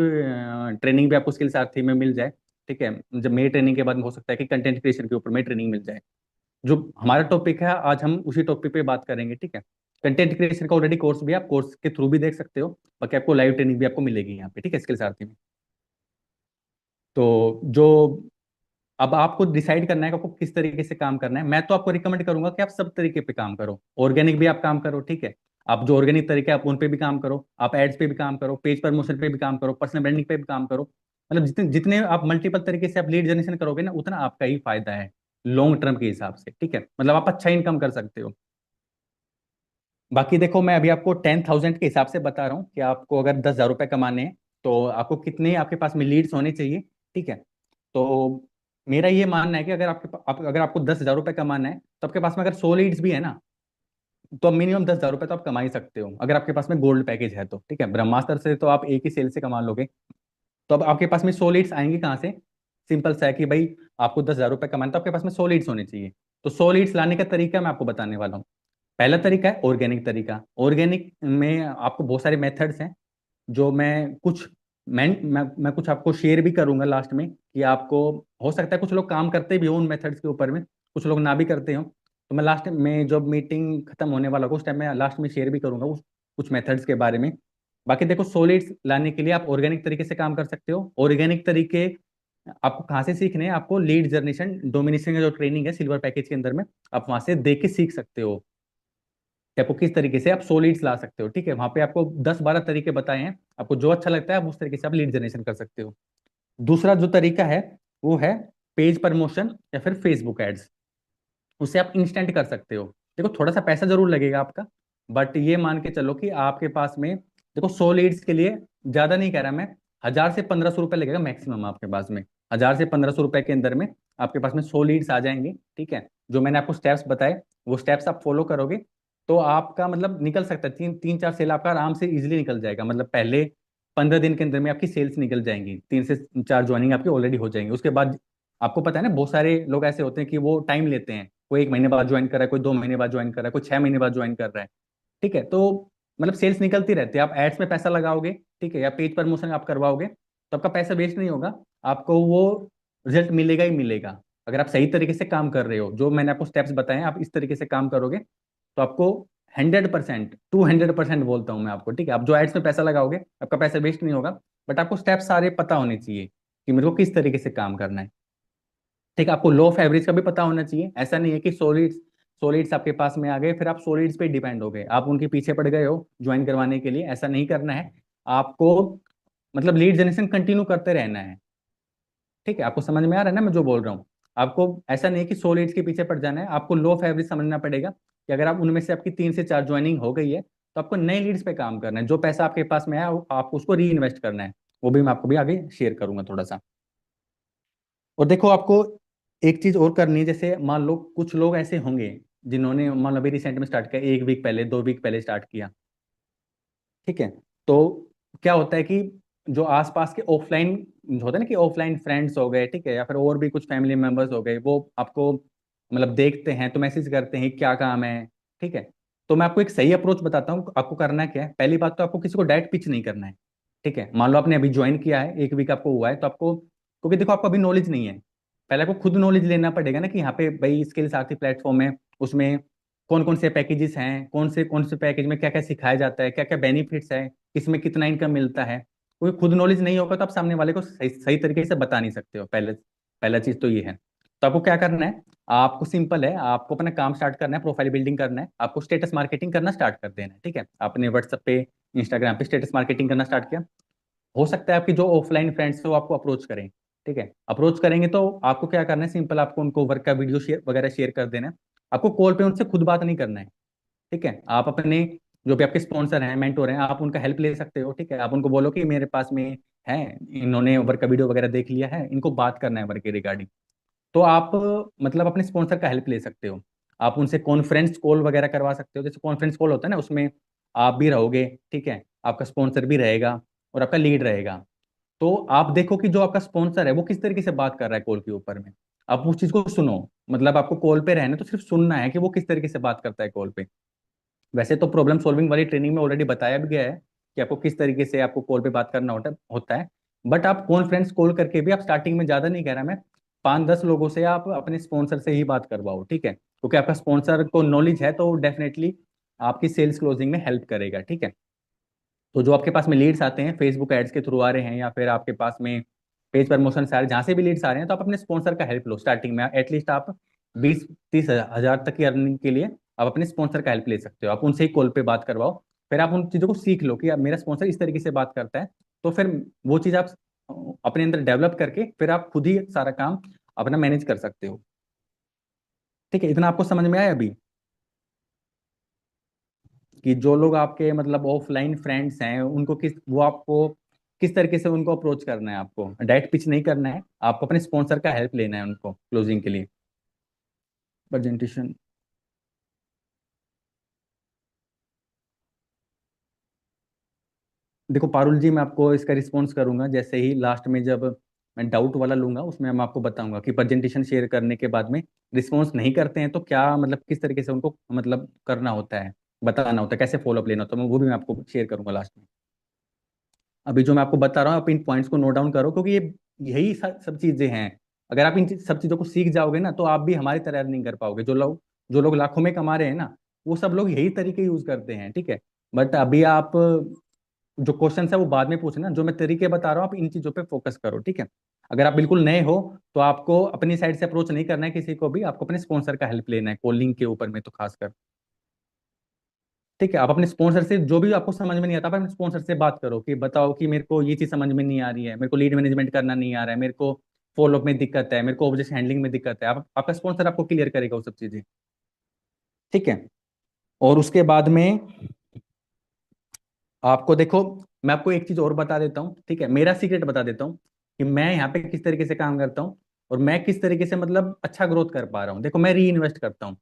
ट्रेनिंग भी आपको स्किल सारथी में मिल जाए, ठीक है। जब मेरी ट्रेनिंग के बाद में हो सकता है कि कंटेंट क्रिएशन के ऊपर में ट्रेनिंग मिल जाए। जो हमारा टॉपिक है आज, हम उसी टॉपिक पे बात करेंगे, ठीक है। कंटेंट क्रिएशन का ऑलरेडी कोर्स भी है, आप कोर्स के थ्रू भी देख सकते हो। बाकी आपको लाइव ट्रेनिंग भी आपको मिलेगी यहाँ पे, ठीक है, स्किल सारथी में। तो जो अब आपको डिसाइड करना है कि आपको किस तरीके से काम करना है। मैं तो आपको रिकमेंड करूंगा कि आप सब तरीके पे काम करो। ऑर्गेनिक भी आप काम करो, ठीक है। आप जो ऑर्गेनिक तरीके हैं, आप उन पे भी काम करो, आप एड्स पे भी काम करो, पेज प्रमोशन पे भी काम करो, पर्सनल ब्रांडिंग पे भी काम करो। मतलब जितने जितने आप मल्टीपल तरीके से आप लीड जनरेशन करोगे ना, उतना आपका ही फायदा है लॉन्ग टर्म के हिसाब से, ठीक है। मतलब आप अच्छा इनकम कर सकते हो। बाकी देखो, मैं अभी आपको 10,000 के हिसाब से बता रहा हूँ कि आपको अगर 10,000 रुपये कमाने हैं तो आपको कितने आपके पास में लीड्स होने चाहिए, ठीक है। तो मेरा ये मानना है कि अगर आपको 10,000 रुपये कमाना है, तो आपके पास में अगर 100 लीड्स भी है ना, तो मिनिमम 10,000 रुपये तो आप कमा ही सकते हो, अगर आपके पास में गोल्ड पैकेज है तो, ठीक है। ब्रह्मास्त्र से तो आप एक ही सेल से कमा लोगे। तो अब आपके पास में 100 लीड्स आएंगी कहाँ से? सिंपल सा है कि भाई, आपको 10,000 रुपये कमाना, तो आपके पास में 100 लीड्स होने चाहिए। तो 100 लीड्स लाने का तरीका मैं आपको बताने वाला हूँ। पहला तरीका है ऑर्गेनिक तरीका। ऑर्गेनिक में आपको बहुत सारे मेथड्स हैं, जो मैं कुछ आपको शेयर भी करूंगा लास्ट में, कि आपको हो सकता है कुछ लोग काम करते भी हो उन मेथड्स के ऊपर में, कुछ लोग ना भी करते हो। तो मैं लास्ट में जब मीटिंग खत्म होने वाला होगा उस टाइम में लास्ट में शेयर भी करूंगा उस कुछ मेथड्स के बारे में। बाकी देखो, सॉलिड्स लाने के लिए आप ऑर्गेनिक तरीके से काम कर सकते हो। ऑर्गेनिक तरीके आपको कहाँ से सीखने हैं? आपको लीड जनरेशन डोमिनेशन का जो ट्रेनिंग है सिल्वर पैकेज के अंदर में, आप वहां से देख के सीख सकते हो कि आपको किस तरीके से आप 100 लीड्स ला सकते हो, ठीक है। वहां पे आपको 10-12 तरीके बताए हैं, आपको जो अच्छा लगता है आप उस तरीके से आप लीड जनरेशन कर सकते हो। दूसरा जो तरीका है वो है पेज प्रमोशन या फिर फेसबुक एड्स। उससे आप इंस्टेंट कर सकते हो। देखो, थोड़ा सा पैसा जरूर लगेगा आपका, बट ये मान के चलो कि आपके पास में देखो 100 लीड्स के लिए ज्यादा नहीं कह रहा मैं, 1,000 से 1,500 रुपये लगेगा मैक्सिमम आपके पास में। 1,000 से 1,500 रुपये के अंदर में आपके पास में 100 लीड्स आ जाएंगे, ठीक है। जो मैंने आपको स्टेप्स बताए, वो स्टेप्स आप फॉलो करोगे तो आपका मतलब निकल सकता है, तीन तीन चार सेल आपका आराम से इजिली निकल जाएगा। मतलब पहले 15 दिन के अंदर में आपकी सेल्स निकल जाएंगी, 3 से 4 ज्वाइनिंग आपकी ऑलरेडी हो जाएंगी। उसके बाद आपको पता है ना, बहुत सारे लोग ऐसे होते हैं कि वो टाइम लेते हैं, कोई 1 महीने बाद ज्वाइन कर रहा है, कोई 2 महीने बाद ज्वाइन कर रहा है, कोई 6 महीने बाद ज्वाइन कर रहा है, ठीक है। तो मतलब सेल्स निकलती रहती है। आप एड्स में पैसा लगाओगे, ठीक है, या पेज प्रमोशन आप करवाओगे, तो आपका पैसा वेस्ट नहीं होगा, आपको वो रिजल्ट मिलेगा ही मिलेगा। अगर आप सही तरीके से काम कर रहे हो, जो मैंने आपको स्टेप्स बताए हैं, आप इस तरीके से काम करोगे तो आपको 100%, 200% बोलता हूँ मैं आपको, ठीक है। आप जो एड्स में पैसा लगाओगे, आपका पैसा वेस्ट नहीं होगा। बट आपको स्टेप्स सारे पता होने चाहिए कि मेरे को किस तरीके से काम करना है, ठीक है। आपको लो ऑफ एवरेज का भी पता होना चाहिए। ऐसा नहीं है कि सॉलिड्स आपके पास में आ गए फिर आप सॉलिड्स पे डिपेंड हो गए, आप उनके पीछे पड़ गए हो ज्वाइन करवाने के लिए, ऐसा नहीं करना है। आपको मतलब लीड जनरेशन कंटिन्यू करते रहना है, ठीक है। आपको समझ में आ रहा है ना मैं जो बोल रहा हूँ? आपको ऐसा नहीं है कि सॉलिड्स के पीछे पड़ जाना है, आपको लो ऑफ एवरेज समझना पड़ेगा कि अगर आप उनमें से आपकी 3 से 4 ज्वाइनिंग हो गई है, तो आपको नए लीड्स पे काम करना है। जो पैसा आपके पास में है आपको उसको री इन्वेस्ट करना है। वो भी मैं आपको भी आगे शेयर करूंगा थोड़ा सा। और देखो, आपको एक चीज और करनी है। जैसे मान लो कुछ लोग ऐसे होंगे जिन्होंने मान लो अभी रिसेंट में स्टार्ट किया, 1 वीक पहले, 2 वीक पहले स्टार्ट किया, ठीक है। तो क्या होता है कि जो आसपास के ऑफलाइन होता है ना, कि ऑफलाइन फ्रेंड्स हो गए, ठीक है, या फिर और भी कुछ फैमिली मेंबर्स हो गए, वो आपको मतलब देखते हैं तो मैसेज करते हैं क्या काम है, ठीक है। तो मैं आपको एक सही अप्रोच बताता हूँ। आपको करना क्या है? पहली बात तो आपको किसी को डायरेक्ट पिच नहीं करना है, ठीक है। मान लो आपने अभी ज्वाइन किया है, 1 वीक आपको हुआ है, तो आपको, क्योंकि देखो आपको अभी नॉलेज नहीं है, पहले आपको खुद नॉलेज लेना पड़ेगा ना, कि यहाँ पे भाई स्किल साथी प्लेटफॉर्म है, उसमें कौन कौन से पैकेजेस हैं, कौन से पैकेज में क्या क्या सिखाया जाता है, क्या क्या बेनिफिट्स है, किसमें कितना इनकम मिलता है। क्योंकि खुद नॉलेज नहीं होगा तो आप सामने वाले को सही सही तरीके से बता नहीं सकते हो। पहले पहला चीज तो ये है। तो आपको क्या करना है, आपको सिंपल है, आपको अपना काम स्टार्ट करना है, प्रोफाइल बिल्डिंग करना है, आपको स्टेटस मार्केटिंग करना स्टार्ट कर देना है। ठीक है, आपने व्हाट्सएप पे, इंस्टाग्राम पे स्टेटस मार्केटिंग करना स्टार्ट किया, हो सकता है आपकी जो ऑफलाइन फ्रेंड्स है वो आपको अप्रोच करें। ठीक है, अप्रोच करेंगे तो आपको क्या करना है, सिंपल आपको उनको वर्क का वीडियो शेयर वगैरह शेयर कर देना है। आपको कॉल पे उनसे खुद बात नहीं करना है। ठीक है, आप अपने जो भी आपके स्पॉन्सर हैं, मेंटोर हैं, आप उनका हेल्प ले सकते हो। ठीक है, आप उनको बोलो कि मेरे पास में है, इन्होंने वर्क का वीडियो वगैरह देख लिया है, इनको बात करना है वर्क के रिगार्डिंग। तो आप मतलब अपने स्पॉन्सर का हेल्प ले सकते हो। आप उनसे कॉन्फ्रेंस कॉल वगैरह करवा सकते हो, जैसे कॉन्फ्रेंस कॉल होता है ना, उसमें आप भी रहोगे। ठीक है, आपका स्पॉन्सर भी रहेगा और आपका लीड रहेगा। तो आप देखो कि जो आपका स्पॉन्सर है वो किस तरीके से बात कर रहा है कॉल के ऊपर में। आप उस चीज को सुनो। मतलब आपको कॉल पे रहना है तो सिर्फ सुनना है कि वो किस तरीके से बात करता है कॉल पे। वैसे तो प्रॉब्लम सॉल्विंग वाली ट्रेनिंग में ऑलरेडी बताया भी गया है कि आपको किस तरीके से आपको कॉल पे बात करना होता है। बट आप कॉन्फ्रेंस कॉल करके भी आप स्टार्टिंग में, ज्यादा नहीं कह रहा मैं, 5-10 लोगों से आप अपने स्पॉन्सर से ही बात करवाओ। ठीक है, क्योंकि आपका स्पॉन्सर को नॉलेज है तो डेफिनेटली आपकी सेल्स क्लोजिंग में हेल्प करेगा। ठीक है, तो जो आपके पास में लीड्स आते हैं, फेसबुक एड्स के थ्रू आ रहे हैं या फिर आपके पास में पेज प्रमोशन से आ रहे हैं, जहाँ से भी लीड्स आ रहे हैं, तो आप अपने स्पॉन्सर का हेल्प लो स्टार्टिंग में। एटलीस्ट आप 20-30 हज़ार तक की अर्निंग के लिए आप अपने स्पॉन्सर का हेल्प ले सकते हो। आप उनसे ही कॉल पे बात करवाओ। फिर आप उन चीज़ों को सीख लो कि अब मेरा स्पॉन्सर इस तरीके से बात करता है। तो फिर वो चीज़ आप अपने अंदर डेवलप करके फिर आप खुद ही सारा काम अपना मैनेज कर सकते हो। ठीक है, इतना आपको समझ में आया अभी, कि जो लोग आपके मतलब ऑफलाइन फ्रेंड्स हैं उनको किस, वो आपको किस तरीके से उनको अप्रोच करना है। आपको डायरेक्ट पिच नहीं करना है, आपको अपने स्पॉन्सर का हेल्प लेना है उनको क्लोजिंग के लिए। प्रेजेंटेशन, देखो पारुल जी, मैं आपको इसका रिस्पॉन्स करूंगा जैसे ही लास्ट में, जब मैं डाउट वाला लूंगा उसमें मैं आपको बताऊंगा कि प्रेजेंटेशन शेयर करने के बाद में रिस्पॉन्स नहीं करते हैं तो क्या मतलब किस तरीके से उनको मतलब करना होता है, बताना होता है, कैसे फॉलोअप लेना होता है, मैं वो भी मैं आपको शेयर करूंगा लास्ट में। अभी जो मैं आपको बता रहा हूँ आप इन पॉइंट्स को नोट डाउन करो, क्योंकि ये यही सब चीजें हैं। अगर आप इन सब चीजों को सीख जाओगे ना तो आप भी हमारी तरह अर्निंग कर पाओगे। जो लोग लाखों में कमा रहे हैं ना, वो सब लोग यही तरीके यूज करते हैं। ठीक है, बट अभी आप जो क्वेश्चन है वो बाद में पूछना, जो मैं तरीके बता रहा हूँ आप इन चीजों पे फोकस करो। ठीक है, अगर आप बिल्कुल नए हो तो आपको अपनी साइड से अप्रोच नहीं करना है किसी को भी, आपको अपने स्पॉन्सर का हेल्प लेना है कॉलिंग के ऊपर में तो खासकर। ठीक है, आप अपने स्पॉन्सर से जो भी आपको समझ में नहीं आता, आप अपने स्पॉन्सर से बात करो कि बताओ कि मेरे को ये चीज समझ में नहीं आ रही है, मेरे को लीड मैनेजमेंट करना नहीं आ रहा है, मेरे को फॉलोअप में दिक्कत है, मेरे को ऑब्जेक्ट हैंडलिंग में दिक्कत है। आपका स्पॉन्सर आपको क्लियर करेगा वो सब चीजें। ठीक है, और उसके बाद में आपको देखो, मैं आपको एक चीज और बता देता हूँ। ठीक है, मेरा सीक्रेट बता देता हूँ कि मैं यहाँ पे किस तरीके से काम करता हूँ और मैं किस तरीके से मतलब अच्छा ग्रोथ कर पा रहा हूँ। देखो, मैं री इन्वेस्ट करता हूँ।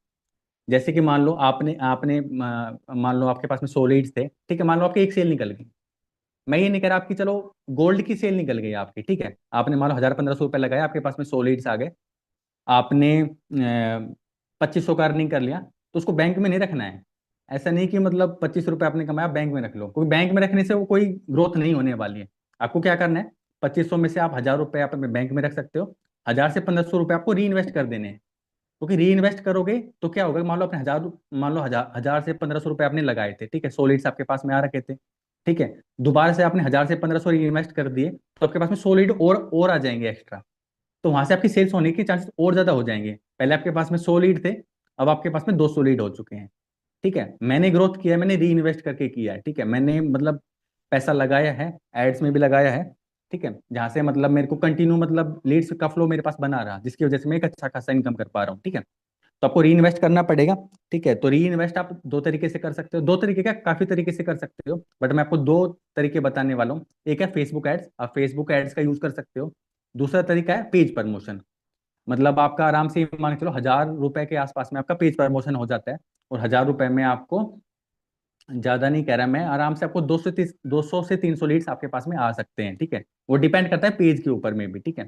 जैसे कि मान लो आपने आपने मान लो आपके पास में 100 लीड्स थे। ठीक है, मान लो आपकी एक सेल निकल गई। मैं ये नहीं कह रहा आपकी चलो गोल्ड की सेल निकल गई आपकी। ठीक है, आपने मान लो 1,000-1,500 रुपये लगाया, आपके पास में 100 लीड्स आ गए, आपने 2,500 का अर्निंग कर लिया, तो उसको बैंक में नहीं रखना है। ऐसा नहीं कि मतलब 25 रुपये आपने कमाया बैंक में रख लो, क्योंकि बैंक में रखने से वो कोई ग्रोथ नहीं होने वाली है। आपको क्या करना है, 2,500 में से आप 1,000 रुपये आप अपने बैंक में रख सकते हो, 1,000 से 1,500 रुपये आपको री इन्वेस्ट कर देने हैं। क्योंकि री इन्वेस्ट करोगे तो क्या होगा, मान लो आपने हजार, मान लो 1,000 से 1,500 रुपये आपने लगाए थे। ठीक है, 100 लीड्स आपके पास में आ रखे थे। ठीक है, दोबारा से आपने 1,000 से 1,500 री इन्वेस्ट कर दिए, तो आपके पास में 100 लीड और आ जाएंगे एक्स्ट्रा। तो वहां से आपकी सेल्स होने के चांसेस और ज्यादा हो जाएंगे। पहले आपके पास में 100 लीड थे, अब आपके पास में 200 लीड हो चुके हैं। ठीक है, मैंने ग्रोथ किया है, मैंने री इन्वेस्ट करके किया है। ठीक है, मैंने मतलब पैसा लगाया है, एड्स में भी लगाया है। ठीक है, जहां से मतलब मेरे को कंटिन्यू मतलब लीड्स का फ्लो मेरे पास बना रहा, जिसकी वजह से मैं एक अच्छा खासा इनकम कर पा रहा हूँ। ठीक है, तो आपको री इन्वेस्ट करना पड़ेगा। ठीक है, तो री इन्वेस्ट आप दो तरीके से कर सकते हो, दो तरीके क्या, काफी तरीके से कर सकते हो, बट मैं आपको दो तरीके बताने वाला हूँ। एक है फेसबुक एड्स, आप फेसबुक एड्स का यूज कर सकते हो। दूसरा तरीका है पेज प्रमोशन। मतलब आपका आराम से मान के चलो 1,000 रुपए के आसपास में आपका पेज प्रमोशन हो जाता है, और 1,000 रुपए में आपको, ज्यादा नहीं कह रहा मैं, आराम से आपको 200 से 300 लीड्स आपके पास में आ सकते हैं। ठीक है, वो डिपेंड करता है पेज के ऊपर में भी। ठीक है,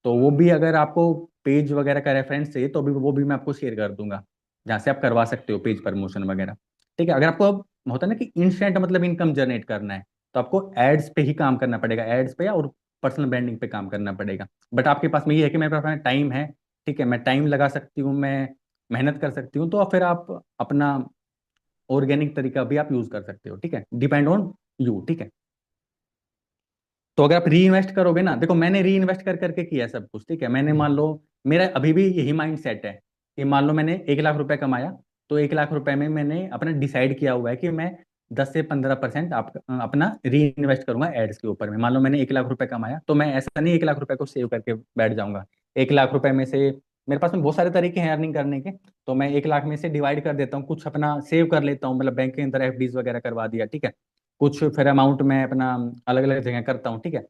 तो वो भी अगर आपको पेज वगैरह का रेफरेंस चाहिए तो भी वो भी मैं आपको शेयर कर दूंगा, जहाँ से आप करवा सकते हो पेज प्रमोशन वगैरह। ठीक है, अगर आपको अब होता है ना कि इंस्टेंट मतलब इनकम जनरेट करना है, तो आपको एड्स पे ही काम करना पड़ेगा, एड्स पे और पर्सनल ब्रांडिंग पे काम करना पड़ेगा। बट आपके पास में ये है कि मेरे पास टाइम है। ठीक है, मैं टाइम लगा सकती हूँ, मैं मेहनत कर सकती हूँ, तो फिर आप अपना ऑर्गेनिक तरीका भी आप यूज कर सकते हो। ठीक है, डिपेंड ऑन यू। ठीक है, तो अगर आप री इन्वेस्ट करोगे ना, देखो मैंने री इन्वेस्ट कर करके किया सब कुछ, ठीक है। मैंने मान लो, मेरा अभी भी यही माइंड सेट है कि मान लो मैंने 1 लाख रुपए कमाया, तो 1 लाख रुपए में मैंने अपना डिसाइड किया हुआ है कि मैं 10 से 15% अपना री इन्वेस्ट करूंगा एड्स के ऊपर में। मान लो मैंने 1 लाख रुपए कमाया, तो मैं ऐसा नहीं 1 लाख रुपए को सेव करके बैठ जाऊंगा। 1 लाख रुपए में से मेरे पास में बहुत सारे तरीके हैं अर्निंग करने के, तो मैं 1 लाख में से डिवाइड कर देता हूँ, कुछ अपना सेव कर लेता हूँ, मतलब बैंक के अंदर एफडीज वगैरह करवा दिया, ठीक है। कुछ फिर अमाउंट मैं अपना अलग अलग जगह करता हूँ, ठीक है।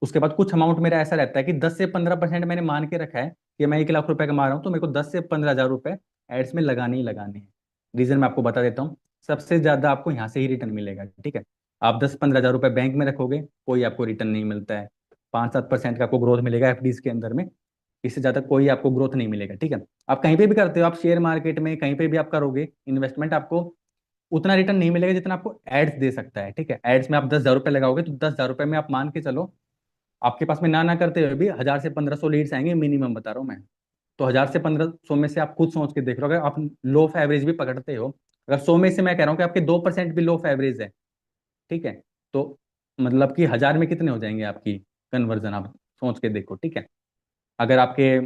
उसके बाद कुछ अमाउंट मेरा ऐसा रहता है कि 10 से 15% मैंने मान के रखा है कि मैं 1 लाख रुपए कमा रहा हूँ, तो मेरे को 10 से 15 हज़ार रुपए एड्स में लगाने ही लगाने हैं। रीजन मैं आपको बता देता हूँ। सबसे ज्यादा आपको यहाँ से ही रिटर्न मिलेगा, ठीक है। आप 10 15 हज़ार रुपए बैंक में रखोगे, कोई आपको रिटर्न नहीं मिलता है। 5 7% का आपको ग्रोथ मिलेगा एफडीज के अंदर में। इससे ज्यादा कोई आपको ग्रोथ नहीं मिलेगा, ठीक है। आप कहीं पे भी करते हो, आप शेयर मार्केट में कहीं पे भी आप करोगे इन्वेस्टमेंट, आपको उतना रिटर्न नहीं मिलेगा जितना आपको एड्स दे सकता है, ठीक है। एड्स में आप 10 हज़ार रुपए लगाओगे, तो 10 हज़ार रुपए में आप मान के चलो, आपके पास में ना करते हुए भी 1000 से 1500 लीड्स आएंगे मिनिमम, बता रहा हूँ मैं। तो 1000 से 1500 में से आप खुद सोच के देख लो, अगर आप लो ऑफ एवरेज भी पकड़ते हो, अगर 100 में से मैं कह रहा हूँ कि आपके 2% भी लो ऑफ एवरेज है, ठीक है, तो मतलब कि 1000 में कितने हो जाएंगे आपकी कन्वर्जन, आप सोच के देखो, ठीक है। अगर आपके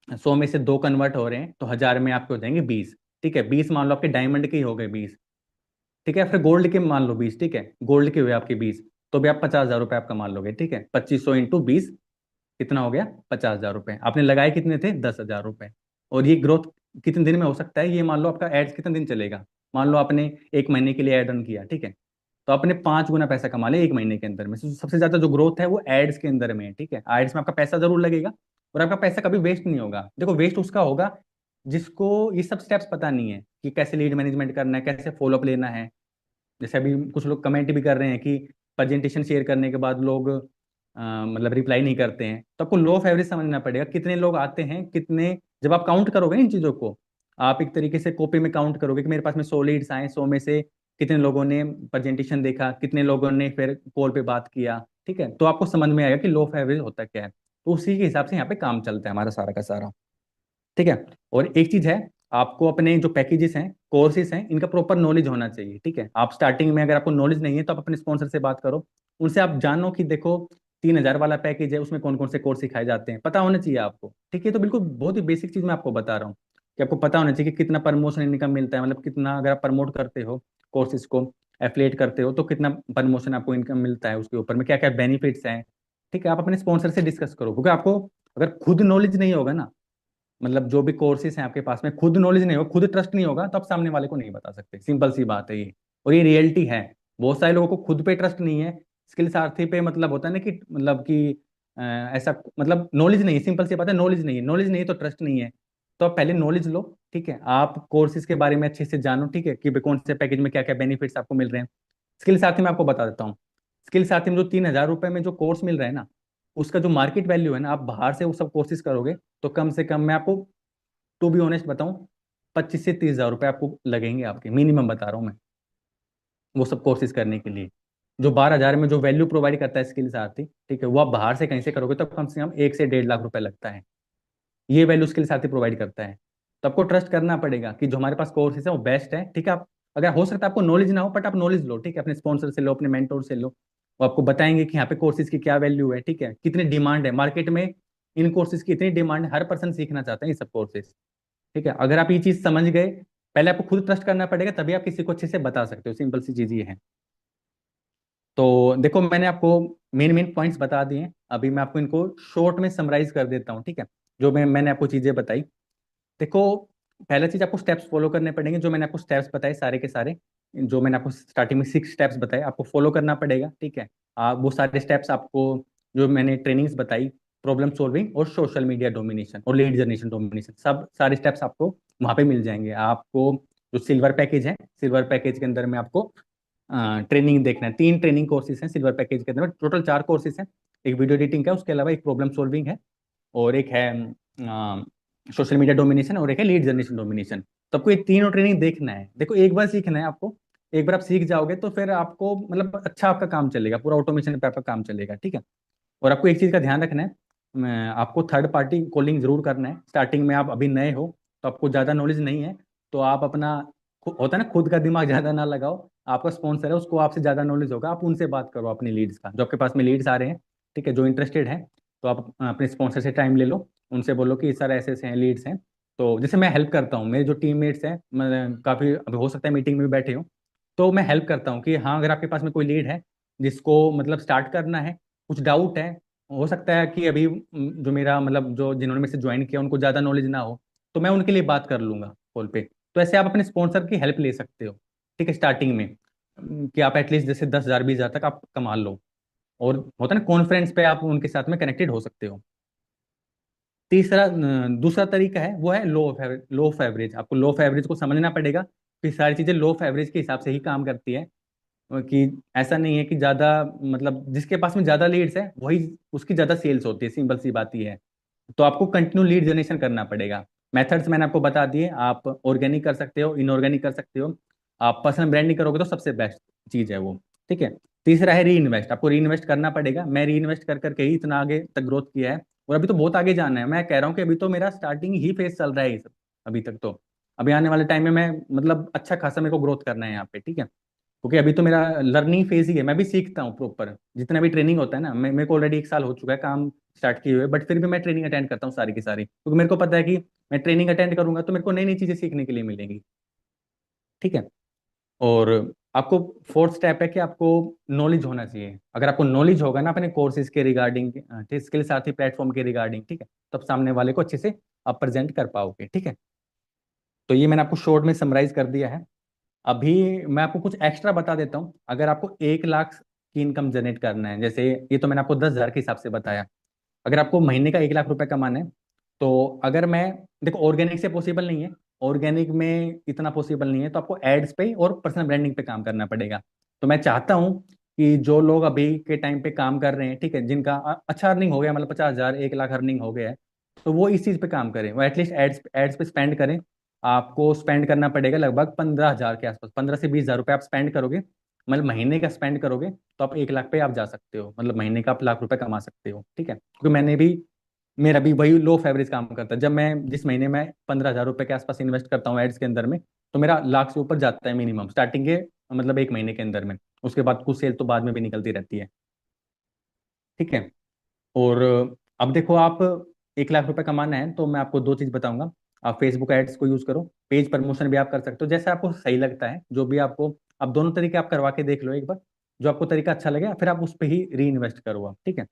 100 में से दो कन्वर्ट हो रहे हैं, तो 1000 में आपके हो जाएंगे 20, ठीक है। 20 मान लो आपके डायमंड के ही हो गए 20, ठीक है। फिर गोल्ड के मान लो 20, ठीक है, गोल्ड के हुए आपके 20, तो भी आप 50 हज़ार रुपए आप कमा लोगे, ठीक है। 2500 × 20 कितना हो गया? 50 हज़ार रुपए। आपने लगाए कितने थे? 10 हज़ार रुपए। और ये ग्रोथ कितने दिन में हो सकता है? ये मान लो आपका एड्स कितने दिन चलेगा, मान लो आपने 1 महीने के लिए एड रन किया, ठीक है, तो आपने 5 गुना पैसा कमा लिया 1 महीने के अंदर में। सबसे ज्यादा जो ग्रोथ है वो एड्स के अंदर में है, ठीक है। एड्स में आपका पैसा जरूर लगेगा, और आपका पैसा कभी वेस्ट नहीं होगा। देखो वेस्ट उसका होगा जिसको ये सब स्टेप्स पता नहीं है कि कैसे लीड मैनेजमेंट करना है, कैसे फॉलोअप लेना है। जैसे अभी कुछ लोग कमेंट भी कर रहे हैं कि प्रेजेंटेशन शेयर करने के बाद लोग मतलब रिप्लाई नहीं करते हैं, तो आपको लो ऑफ एवरेज समझना पड़ेगा, कितने लोग आते हैं, कितने। जब आप काउंट करोगे ना इन चीजों को, आप एक तरीके से कॉपी में काउंट करोगे कि मेरे पास में 100 लीड्स आए, 100 में से कितने लोगों ने प्रेजेंटेशन देखा, कितने लोगों ने फिर कॉल पे बात किया, ठीक है, तो आपको समझ में आएगा कि लो ऑफ एवरेज होता क्या है। तो उसी के हिसाब से यहाँ पे काम चलता है हमारा सारा का सारा, ठीक है। और एक चीज है, आपको अपने जो पैकेजेस हैं, कोर्सेज हैं, इनका प्रॉपर नॉलेज होना चाहिए, ठीक है। आप स्टार्टिंग में अगर आपको नॉलेज नहीं है, तो आप अपने स्पॉन्सर से बात करो, उनसे आप जानो कि देखो 3000 वाला पैकेज है, उसमें कौन कौन से कोर्स सिखाए जाते हैं, पता होना चाहिए आपको, ठीक है। तो बिल्कुल बहुत ही बेसिक चीज मैं आपको बता रहा हूँ कि आपको पता होना चाहिए कि कितना प्रमोशन इनकम मिलता है, मतलब कितना अगर आप प्रमोट करते हो कोर्सेज को, एफिलिएट करते हो, तो कितना प्रमोशन आपको इनकम मिलता है, उसके ऊपर में क्या क्या बेनिफिट्स हैं, ठीक है। आप अपने स्पॉन्सर से डिस्कस करो, क्योंकि आपको अगर खुद नॉलेज नहीं होगा ना, मतलब जो भी कोर्सेज हैं आपके पास में, खुद नॉलेज नहीं होगा, खुद ट्रस्ट नहीं होगा, तो आप सामने वाले को नहीं बता सकते, सिंपल सी बात है ये। और ये रियलिटी है। बहुत सारे लोगों को खुद पे ट्रस्ट नहीं है, स्किल सारथी पे मतलब होता है ना कि मतलब कि ऐसा मतलब नॉलेज नहीं है, सिंपल सी बात है, नॉलेज नहीं है, नॉलेज नहीं है तो ट्रस्ट नहीं है। तो आप पहले नॉलेज लो, ठीक है, आप कोर्सेज के बारे में अच्छे से जानो, ठीक है, कि भाई कौन से पैकेज में क्या क्या बेनिफिट्स आपको मिल रहे हैं। स्किल साथी में आपको बता देता हूँ, स्किल साथी में जो 3000 रुपए में जो कोर्स मिल रहा है ना, उसका जो मार्केट वैल्यू है ना, आप बाहर से वो सब कोर्सेज करोगे, तो कम से कम मैं आपको टू बी ऑनेस्ट बताऊं, 25 से 30 हज़ार रुपए आपको लगेंगे, आपके मिनिमम बता रहा हूँ मैं, वो सब कोर्सेज करने के लिए। जो 12 हज़ार में जो वैल्यू प्रोवाइड करता है स्किल साथी, ठीक है, वो आप बाहर से कहीं से करोगे तो कम से कम 1 से 1.5 लाख रुपए लगता है। ये वैल्यू स्किल साथी प्रोवाइड करता है। तो आपको ट्रस्ट करना पड़ेगा कि जो हमारे पास कोर्सेज है वो बेस्ट है, ठीक है। आप अगर हो सकता है आपको नॉलेज ना हो, बट आप नॉलेज लो, ठीक है, अपने स्पॉन्सर से लो, अपने मेंटोर से लो, वो आपको बताएंगे कि यहाँ पे कोर्सेज की क्या वैल्यू है, ठीक है, कितनी डिमांड है मार्केट में, इन कोर्सेज की इतनी डिमांड है, हर पर्सन सीखना चाहता है ये सब कोर्सेज, ठीक है। अगर आप ये चीज समझ गए, पहले आपको खुद ट्रस्ट करना पड़ेगा, तभी आप किसी को अच्छे से बता सकते हो, सिंपल सी चीज ये है। तो देखो मैंने आपको मेन मेन पॉइंट्स बता दिए हैं, अभी मैं आपको इनको शॉर्ट में समराइज कर देता हूँ, ठीक है। जो मैंने आपको चीजें बताई, देखो पहला चीज आपको स्टेप्स फॉलो करने पड़ेंगे, जो मैंने आपको स्टेप्स बताए सारे के सारे, जो मैंने आपको स्टार्टिंग में 6 स्टेप्स बताए, आपको फॉलो करना पड़ेगा, ठीक है। आप वो सारे स्टेप्स आपको, जो मैंने ट्रेनिंग्स बताई, प्रॉब्लम सॉल्विंग और सोशल मीडिया डोमिनेशन और लीड जनरेशन डोमिनेशन, सब सारे स्टेप्स आपको वहाँ पे मिल जाएंगे। आपको जो सिल्वर पैकेज है, सिल्वर पैकेज के अंदर में आपको ट्रेनिंग देखना है, 3 ट्रेनिंग कोर्सेज हैं सिल्वर पैकेज के अंदर, टोटल 4 कोर्सेज हैं। एक वीडियो एडिटिंग का है, उसके अलावा एक प्रॉब्लम सॉल्विंग है, और एक है सोशल मीडिया डोमिनेशन, और एक है लीड जनरेशन डोमिनेशन। तो आपको ये तीनों ट्रेनिंग देखना है। देखो एक बार सीखना है आपको, एक बार आप सीख जाओगे तो फिर आपको मतलब अच्छा आपका काम चलेगा, पूरा ऑटोमेशन पे आपका काम चलेगा, ठीक है। और आपको एक चीज़ का ध्यान रखना है, आपको थर्ड पार्टी कॉलिंग जरूर करना है। स्टार्टिंग में आप अभी नए हो, तो आपको ज़्यादा नॉलेज नहीं है, तो आप अपना होता है ना, खुद का दिमाग ज़्यादा ना लगाओ, आपका स्पॉन्सर है उसको आपसे ज़्यादा नॉलेज होगा, आप उनसे बात करो अपनी लीड्स का, जो आपके पास में लीड्स आ रहे हैं, ठीक है, जो इंटरेस्टेड हैं। तो आप अपने स्पॉन्सर से टाइम ले लो, उनसे बोलो कि सर ऐसे ऐसे हैं लीड्स हैं। तो जैसे मैं हेल्प करता हूँ, मेरे जो टीममेट्स हैं, मैं काफ़ी अभी हो सकता है मीटिंग में भी बैठे हो, तो मैं हेल्प करता हूँ कि हाँ अगर आपके पास में कोई लीड है जिसको मतलब स्टार्ट करना है, कुछ डाउट है, हो सकता है कि अभी जो मेरा मतलब जो जिन्होंने मेरे से ज्वाइन किया उनको ज़्यादा नॉलेज ना हो, तो मैं उनके लिए बात कर लूंगा कॉल पे। तो ऐसे आप अपने स्पॉन्सर की हेल्प ले सकते हो, ठीक है, स्टार्टिंग में कि आप एटलीस्ट जैसे 10,000 20,000 तक आप कमा लो, और होता है ना कॉन्फ्रेंस पे आप उनके साथ में कनेक्टेड हो सकते हो। दूसरा तरीका है वो है लो ऑफ एवरेज। आपको लो ऑफ एवरेज को समझना पड़ेगा कि सारी चीजें लो ऑफ एवरेज के हिसाब से ही काम करती है, कि ऐसा नहीं है कि ज्यादा मतलब जिसके पास में ज्यादा लीड्स है वही उसकी ज्यादा सेल्स होती है, सिंपल सी बात ही है। तो आपको कंटिन्यू लीड जनरेशन करना पड़ेगा। मेथड्स मैंने आपको बता दिए, आप ऑर्गेनिक कर सकते हो, इनऑर्गेनिक कर सकते हो, आप पर्सनल ब्रांडिंग करोगे तो सबसे बेस्ट चीज है वो, ठीक है। तीसरा है री इन्वेस्ट। आपको री इन्वेस्ट करना पड़ेगा, मैं री इन्वेस्ट कर करके ही इतना आगे तक ग्रोथ किया है, और अभी तो बहुत आगे जाना है। मैं कह रहा हूँ कि अभी तो मेरा स्टार्टिंग ही फेज चल रहा है ये सब, अभी तक तो। अभी आने वाले टाइम में मैं मतलब अच्छा खासा मेरे को ग्रोथ करना है यहाँ पे, ठीक है, क्योंकि अभी तो मेरा लर्निंग फेज ही है, मैं भी सीखता हूँ प्रॉपर। जितना भी ट्रेनिंग होता है ना, मेरे को ऑलरेडी 1 साल हो चुका है काम स्टार्ट किए हुए, बट फिर भी मैं ट्रेनिंग अटेंड करता हूँ सारी की सारी, क्योंकि मेरे को पता है कि मैं ट्रेनिंग अटेंड करूंगा तो मेरे को नई नई चीजें सीखने के लिए मिलेंगी, ठीक है। और आपको फोर्थ स्टेप है कि आपको नॉलेज होना चाहिए। अगर आपको नॉलेज होगा ना अपने कोर्सेज के रिगार्डिंग, इसके साथ ही प्लेटफॉर्म के रिगार्डिंग, ठीक है, तब सामने वाले को अच्छे से आप प्रेजेंट कर पाओगे, ठीक है। तो ये मैंने आपको शॉर्ट में समराइज कर दिया है। अभी मैं आपको कुछ एक्स्ट्रा बता देता हूँ। अगर आपको 1 लाख की इनकम जनरेट करना है, जैसे ये तो मैंने आपको 10,000 के हिसाब से बताया, अगर आपको महीने का 1 लाख रुपए कमाना है, तो अगर मैं देखो ऑर्गेनिक से पॉसिबल नहीं है, ऑर्गेनिक में इतना पॉसिबल नहीं है, तो आपको एड्स पे और पर्सनल ब्रांडिंग पे काम करना पड़ेगा। तो मैं चाहता हूँ कि जो लोग अभी के टाइम पे काम कर रहे हैं, ठीक है, जिनका अच्छा अर्निंग हो गया, मतलब 50,000 1 लाख अर्निंग हो गया है, तो वो इस चीज़ पे काम करें, वो एटलीस्ट एड्स एड्स पे स्पेंड करें। आपको स्पेंड करना पड़ेगा लगभग 15,000 के आसपास, 15 से 20,000 रुपये आप स्पेंड करोगे, मतलब महीने का स्पेंड करोगे, तो आप 1 लाख पे आप जा सकते हो, मतलब महीने का आप लाख रुपए कमा सकते हो, ठीक है। क्योंकि मैंने भी मेरा भी वही लो एवरेज काम करता है। जब मैं जिस महीने में 15,000 रुपये के आसपास इन्वेस्ट करता हूँ एड्स के अंदर में, तो मेरा लाख से ऊपर जाता है मिनिमम स्टार्टिंग के, मतलब 1 महीने के अंदर में। उसके बाद कुछ सेल तो बाद में भी निकलती रहती है, ठीक है। और अब देखो, आप 1 लाख रुपए कमाना है तो मैं आपको दो चीज बताऊंगा। आप फेसबुक एड्स को यूज करो, पेज प्रमोशन भी आप कर सकते हो, जैसे आपको सही लगता है, जो भी आपको। आप दोनों तरीके आप करवा के देख लो एक बार, जो आपको तरीका अच्छा लगे फिर आप उस पर ही री इन्वेस्ट करो आप, ठीक है।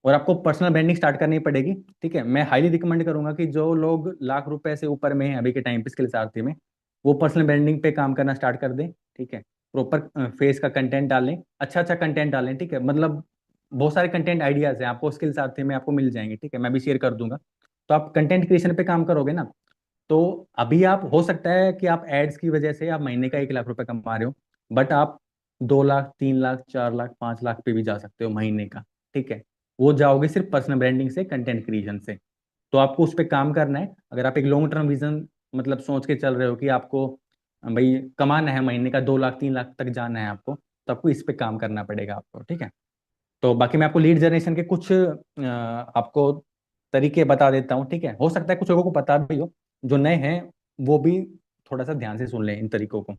और आपको पर्सनल ब्रांडिंग स्टार्ट करनी पड़ेगी, ठीक है। मैं हाईली रिकमेंड करूंगा कि जो लोग लाख रुपए से ऊपर में हैं अभी के टाइम पे स्किल्स आरती में, वो पर्सनल ब्रांडिंग पे काम करना स्टार्ट कर दें, ठीक है। प्रॉपर फेस का कंटेंट डालें, अच्छा अच्छा कंटेंट डालें, ठीक है। मतलब बहुत सारे कंटेंट आइडियाज हैं आपको स्किल्स आरती में आपको मिल जाएंगे, ठीक है, मैं भी शेयर कर दूंगा। तो आप कंटेंट क्रिएशन पे काम करोगे ना, तो अभी आप हो सकता है कि आप एड्स की वजह से आप महीने का 1 लाख रुपए कमा रहे हो, बट आप 2 लाख 3 लाख 4 लाख 5 लाख पे भी जा सकते हो महीने का, ठीक है। वो जाओगे सिर्फ पर्सनल ब्रांडिंग से, कंटेंट क्रिएशन से। तो आपको उस पर काम करना है। अगर आप एक लॉन्ग टर्म विजन मतलब सोच के चल रहे हो कि आपको भाई कमाना है महीने का 2 लाख 3 लाख तक जाना है आपको, तो आपको इस पे काम करना पड़ेगा आपको, ठीक है। तो बाकी मैं आपको लीड जनरेशन के कुछ आपको तरीके बता देता हूँ, ठीक है। हो सकता है कुछ लोगों को पता भी हो, जो नए हैं वो भी थोड़ा सा ध्यान से सुन लें इन तरीकों को,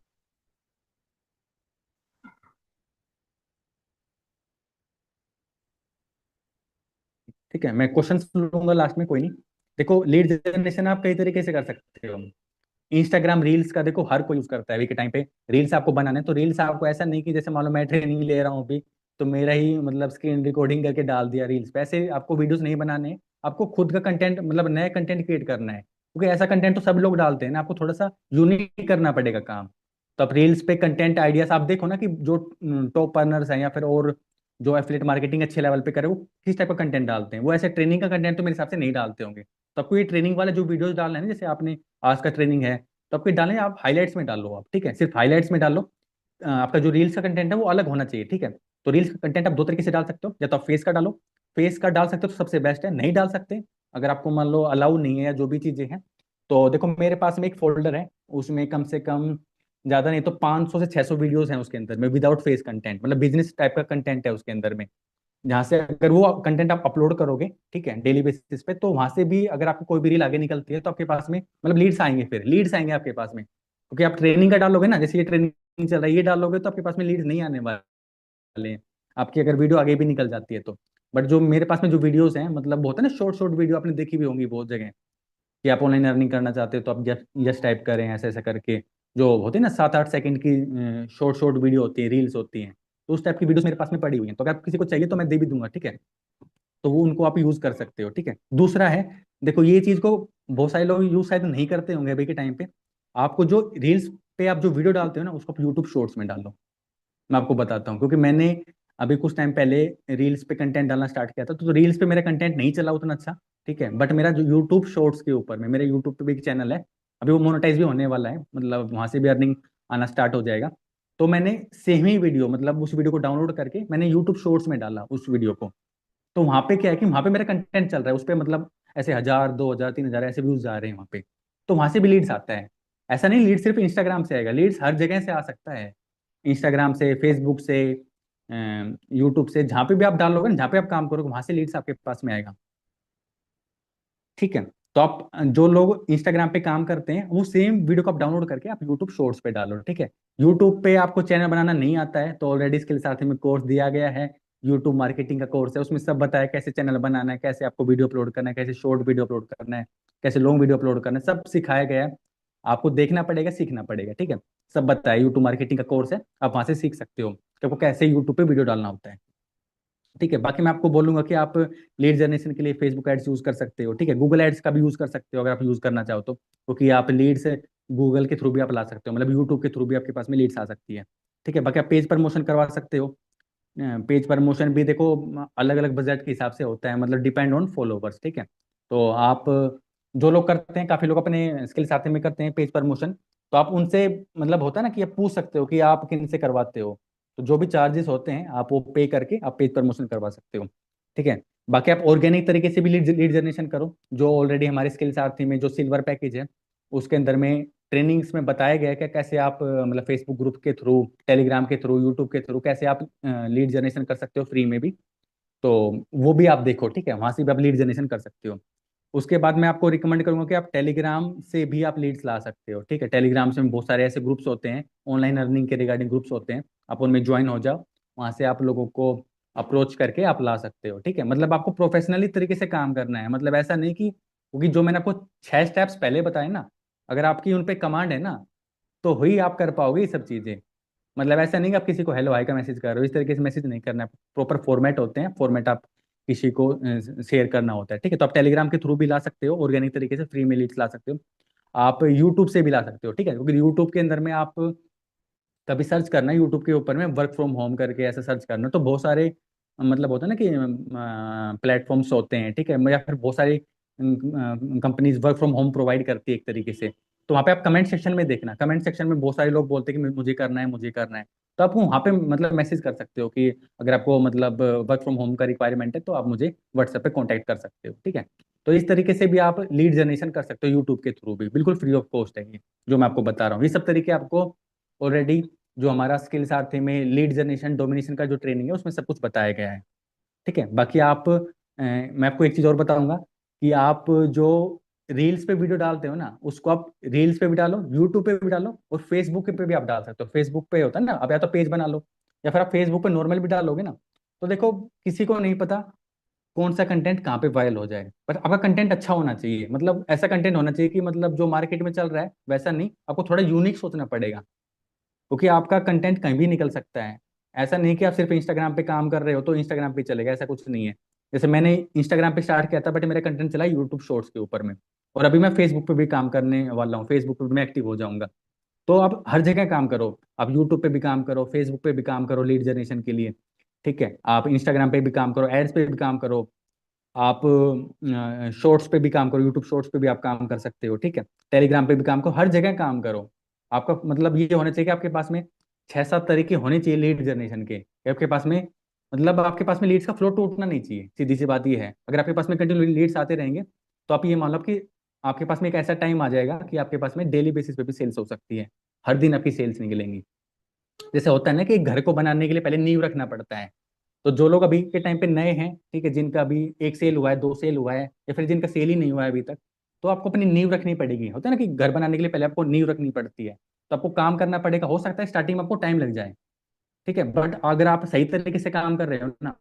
ठीक है। मैं क्वेश्चन लूंगा लास्ट में, कोई नहीं। देखो लीड जनरेशन आप कई तरीके से कर सकते हो। इंस्टाग्राम रील्स का देखो हर कोई यूज करता है अभी के टाइम पे। रील्स आपको बनाना है तो रील्स आपको ऐसा नहीं कि जैसे मान लो मैं ट्रेनिंग ले रहा हूँ अभी, तो मेरा ही मतलब स्क्रीन रिकॉर्डिंग करके डाल दिया रील्स पे, ऐसे आपको वीडियोस नहीं बनाने हैं। आपको खुद का कंटेंट मतलब नया कंटेंट क्रिएट करना है, क्योंकि ऐसा कंटेंट तो सब लोग डालते हैं ना, आपको थोड़ा सा यूनिक करना पड़ेगा काम। तो आप रील्स पे कंटेंट आइडियाज आप देखो ना कि जो टॉप अर्नर्स हैं या फिर और जो एफिलिएट मार्केटिंग अच्छे लेवल पे करे वो किस टाइप का कंटेंट डालते हैं। वो ऐसे ट्रेनिंग का कंटेंट तो मेरे हिसाब से नहीं डालते होंगे। तो आपको ये ट्रेनिंग वाले जो वीडियोस डालना है ना, जैसे आपने आज का ट्रेनिंग है, तो आपको डालें, आप हाइलाइट्स में डाल लो आप, ठीक है, सिर्फ हाइलाइट्स में डाल लो। आपका जो रील्स का कंटेंट है वो अलग होना चाहिए, ठीक है। तो रील्स का कंटेंट आप दो तरीके से डाल सकते हो, या तो आप फेस का डालो, फेस का डाल सकते हो तो सबसे बेस्ट है। नहीं डाल सकते, अगर आपको मान लो अलाउ नहीं है या जो भी चीजें हैं, तो देखो मेरे पास में एक फोल्डर है, उसमें कम से कम ज्यादा नहीं तो 500 से 600 वीडियोस हैं उसके अंदर में, विदाउट फेस कंटेंट, मतलब बिजनेस टाइप का कंटेंट है उसके अंदर में। जहाँ से अगर वो कंटेंट आप अपलोड करोगे, ठीक है, डेली बेसिस पे, तो वहां से भी अगर आपको कोई भी रील आगे निकलती है तो आपके पास में मतलब लीड्स आएंगे, फिर लीड्स आएंगे आपके पास में। क्योंकि आप ट्रेनिंग का डालोगे ना, जैसे ये ट्रेनिंग चल रहा है, ये डालोगे तो आपके पास में लीड्स नहीं आने वाले हैं, आपकी अगर वीडियो आगे भी निकल जाती है तो। बट जो मेरे पास में जो वीडियोस हैं, मतलब होता है ना शॉर्ट शॉर्ट वीडियो, आपने देखी भी होंगी बहुत जगह, कि आप ऑनलाइन अर्निंग करना चाहते हो तो आप जस्ट जस्ट टाइप करें ऐसे ऐसा करके, जो होती है ना 7-8 सेकंड की शॉर्ट शॉर्ट वीडियो होती है, रील्स होती हैं, तो उस टाइप की वीडियोस मेरे पास में पड़ी हुई हैं, तो अगर किसी को चाहिए तो मैं दे भी दूंगा, ठीक है। तो वो उनको आप यूज कर सकते हो, ठीक है। दूसरा है, देखो ये चीज को बहुत सारे लोग यूज शायद नहीं करते होंगे अभी के टाइम पे, आपको जो रील्स पे आप जो वीडियो डालते हो ना, उसको आप यूट्यूब शॉर्ट्स में डालो। मैं आपको बताता हूँ, क्योंकि मैंने अभी कुछ टाइम पहले रील्स पे कंटेंट डालना स्टार्ट किया था, तो रील्स पे मेरा कंटेंट नहीं चला उतना अच्छा, ठीक है। बट मेरा जो यूट्यूब शॉर्ट्स के ऊपर में, मेरे यूट्यूब पे भी एक चैनल है, अभी वो मोनेटाइज भी होने वाला है, मतलब वहां से भी अर्निंग आना स्टार्ट हो जाएगा। तो मैंने सेम ही वीडियो, मतलब उस वीडियो को डाउनलोड करके मैंने यूट्यूब शॉर्ट्स में डाला उस वीडियो को। तो वहां पे क्या है कि वहां पे मेरा कंटेंट चल रहा है उस पे, मतलब ऐसे 1,000, 2,000, 3,000 ऐसे व्यूज जा रहे हैं वहां पे, तो वहां से भी लीड्स आता है। ऐसा नहीं लीड सिर्फ इंस्टाग्राम से आएगा, लीड्स हर जगह से आ सकता है, इंस्टाग्राम से, फेसबुक से, यूट्यूब से, जहां पे भी आप डालोगे ना, जहां पे आप काम करोगे वहां से लीड्स आपके पास में आएगा, ठीक है। तो आप जो लोग इंस्टाग्राम पे काम करते हैं, वो सेम वीडियो को आप डाउनलोड करके आप यूट्यूब शॉर्ट्स पे डालो, ठीक है। यूट्यूब पे आपको चैनल बनाना नहीं आता है तो ऑलरेडी इसके साथ में कोर्स दिया गया है, यूट्यूब मार्केटिंग का कोर्स है, उसमें सब बताया कैसे चैनल बनाना है, कैसे आपको वीडियो अपलोड करना है, कैसे शॉर्ट वीडियो अपलोड करना है, कैसे लॉन्ग वीडियो अपलोड करना है, सब सिखाया गया है। आपको देखना पड़ेगा, सीखना पड़ेगा, ठीक है। सब बताया, यूट्यूब मार्केटिंग का कोर्स है, आप वहां से सीख सकते हो कि आपको कैसे यूट्यूब पे वीडियो डालना होता है, ठीक है। बाकी मैं आपको बोलूंगा कि आप लीड जनरेशन के लिए फेसबुक एड्स यूज कर सकते हो, ठीक है। गूगल एड्स का भी यूज कर सकते हो अगर आप यूज करना चाहो तो, क्योंकि आप लीड्स गूगल के थ्रू भी आप ला सकते हो, मतलब यूट्यूब के थ्रू भी आपके पास में लीड्स आ सकती है, ठीक है। बाकी आप पेज प्रमोशन करवा सकते हो। पेज प्रमोशन भी देखो अलग अलग बजट के हिसाब से होता है, मतलब डिपेंड ऑन फॉलोवर्स, ठीक है। तो आप जो लोग करते हैं, काफी लोग अपने स्किल साथ में करते हैं पेज प्रमोशन, तो आप उनसे, मतलब होता है ना कि आप पूछ सकते हो कि आप किन से करवाते हो, तो जो भी चार्जेस होते हैं आप वो पे करके आप पेज प्रमोशन करवा सकते हो, ठीक है। बाकी आप ऑर्गेनिक तरीके से भी लीड लीड जनरेशन करो, जो ऑलरेडी हमारे स्किल साथी में जो सिल्वर पैकेज है, उसके अंदर में ट्रेनिंग्स में बताया गया है कि कैसे आप मतलब फेसबुक ग्रुप के थ्रू, टेलीग्राम के थ्रू, यूट्यूब के थ्रू कैसे आप लीड जनरेशन कर सकते हो फ्री में भी। तो वो भी आप देखो, ठीक है, वहां से भी आप लीड जनरेशन कर सकते हो। उसके बाद मैं आपको रिकमेंड करूंगा कि आप टेलीग्राम से भी आप लीड्स ला सकते हो, ठीक है। टेलीग्राम से बहुत सारे ऐसे ग्रुप्स होते हैं, ऑनलाइन अर्निंग के रिगार्डिंग ग्रुप्स होते हैं, आप उनमें ज्वाइन हो जाओ, वहां से आप लोगों को अप्रोच करके आप ला सकते हो, ठीक है। मतलब आपको प्रोफेशनली तरीके से काम करना है, मतलब ऐसा नहीं कि, क्योंकि जो मैंने आपको 6 स्टेप्स पहले बताए ना, अगर आपकी उन पे कमांड है ना, तो ही आप कर पाओगे ये सब चीजें। मतलब ऐसा नहीं कि आप किसी को हेलो हाई का मैसेज कर रहे हो, इस तरीके से मैसेज नहीं करना है, प्रॉपर फॉर्मेट होते हैं, फॉर्मेट आप किसी को शेयर करना होता है, ठीक है। तो आप टेलीग्राम के थ्रू भी ला सकते हो, ऑर्गेनिक तरीके से फ्री में लीड्स ला सकते हो, आप यूट्यूब से भी ला सकते हो, ठीक है। क्योंकि यूट्यूब के अंदर में आप कभी सर्च करना यूट्यूब के ऊपर में वर्क फ्रॉम होम करके ऐसा सर्च करना, तो बहुत सारे मतलब होता है ना कि प्लेटफॉर्म्स होते हैं, ठीक है, या फिर बहुत सारी companies work from home provide करती है एक तरीके से। तो वहाँ पे आप कमेंट सेक्शन में देखना, कमेंट सेक्शन में बहुत सारे लोग बोलते हैं कि मुझे करना है, मुझे करना है, तो आप वहाँ पे मतलब मैसेज कर सकते हो कि अगर आपको मतलब वर्क फ्रॉम होम का रिक्वायरमेंट है तो आप मुझे व्हाट्सएप पे कॉन्टैक्ट कर सकते हो, ठीक है। तो इस तरीके से भी आप लीड जनरेशन कर सकते हो यूट्यूब के थ्रू भी, बिल्कुल फ्री ऑफ कॉस्ट है ये जो मैं आपको बता रहा हूँ। ये सब तरीके आपको ऑलरेडी जो हमारा स्किल सारथी में लीड जनरेशन डोमिनेशन का जो ट्रेनिंग है उसमें सब कुछ बताया गया है, ठीक है। बाकी आप मैं आपको एक चीज और बताऊंगा कि आप जो रील्स पे वीडियो डालते हो ना, उसको आप रील्स पे भी डालो, यूट्यूब पे भी डालो, और फेसबुक पे भी आप डाल सकते हो। फेसबुक पे होता है ना, आप या तो पेज बना लो, या फिर आप फेसबुक पे नॉर्मल भी डालोगे ना, तो देखो किसी को नहीं पता कौन सा कंटेंट कहाँ पे वायरल हो जाए, पर आपका कंटेंट अच्छा होना चाहिए, मतलब ऐसा कंटेंट होना चाहिए कि मतलब जो मार्केट में चल रहा है वैसा नहीं, आपको थोड़ा यूनिक सोचना पड़ेगा, क्योंकि आपका कंटेंट कहीं भी निकल सकता है। ऐसा नहीं कि आप सिर्फ इंस्टाग्राम पे काम कर रहे हो तो इंस्टाग्राम पे चलेगा, ऐसा कुछ नहीं है। जैसे मैंने इंस्टाग्राम पे स्टार्ट किया था, बट मेरा कंटेंट चला यूट्यूब शॉर्ट्स के ऊपर में, और अभी मैं फेसबुक पे भी काम करने वाला हूँ, फेसबुक पे भी मैं एक्टिव हो जाऊंगा। तो आप हर जगह काम करो, आप यूट्यूब पे भी काम करो, फेसबुक पे भी काम करो लीड जनरेशन के लिए, ठीक है। आप इंस्टाग्राम पे भी काम करो, एड्स पे भी काम करो, आप शॉर्ट्स पे भी काम करो, यूट्यूब शॉर्ट्स पे भी आप काम कर सकते हो, ठीक है। टेलीग्राम पे भी काम करो, हर जगह काम करो। आपका मतलब ये होना चाहिए कि आपके पास में 6-7 तरीके होने चाहिए लीड जनरेशन के, कि आपके पास में, मतलब आपके पास में लीड्स का फ्लो टूटना नहीं चाहिए, सीधी सी बात ये है। अगर आपके पास में कंटिन्यू लीड्स आते रहेंगे तो आप ये मान लो कि आपके पास में एक ऐसा टाइम आ जाएगा कि आपके पास में डेली बेसिस पे भी सेल्स हो सकती है, हर दिन आपकी सेल्स निकलेंगी। जैसे होता है ना कि एक घर को बनाने के लिए पहले नींव रखना पड़ता है, तो जो लोग अभी के टाइम पे नए हैं, ठीक है, जिनका अभी एक सेल हुआ है, 2 सेल हुआ है, या फिर जिनका सेल ही नहीं हुआ है अभी तक, तो आपको अपनी नींव रखनी पड़ेगी। होता है ना कि घर बनाने के लिए पहले आपको नींव रखनी पड़ती है, तो आपको काम करना पड़ेगा, हो सकता है स्टार्टिंग में आपको टाइम लग जाए, ठीक है, बट अगर आप सही तरीके से काम कर रहे हो ना,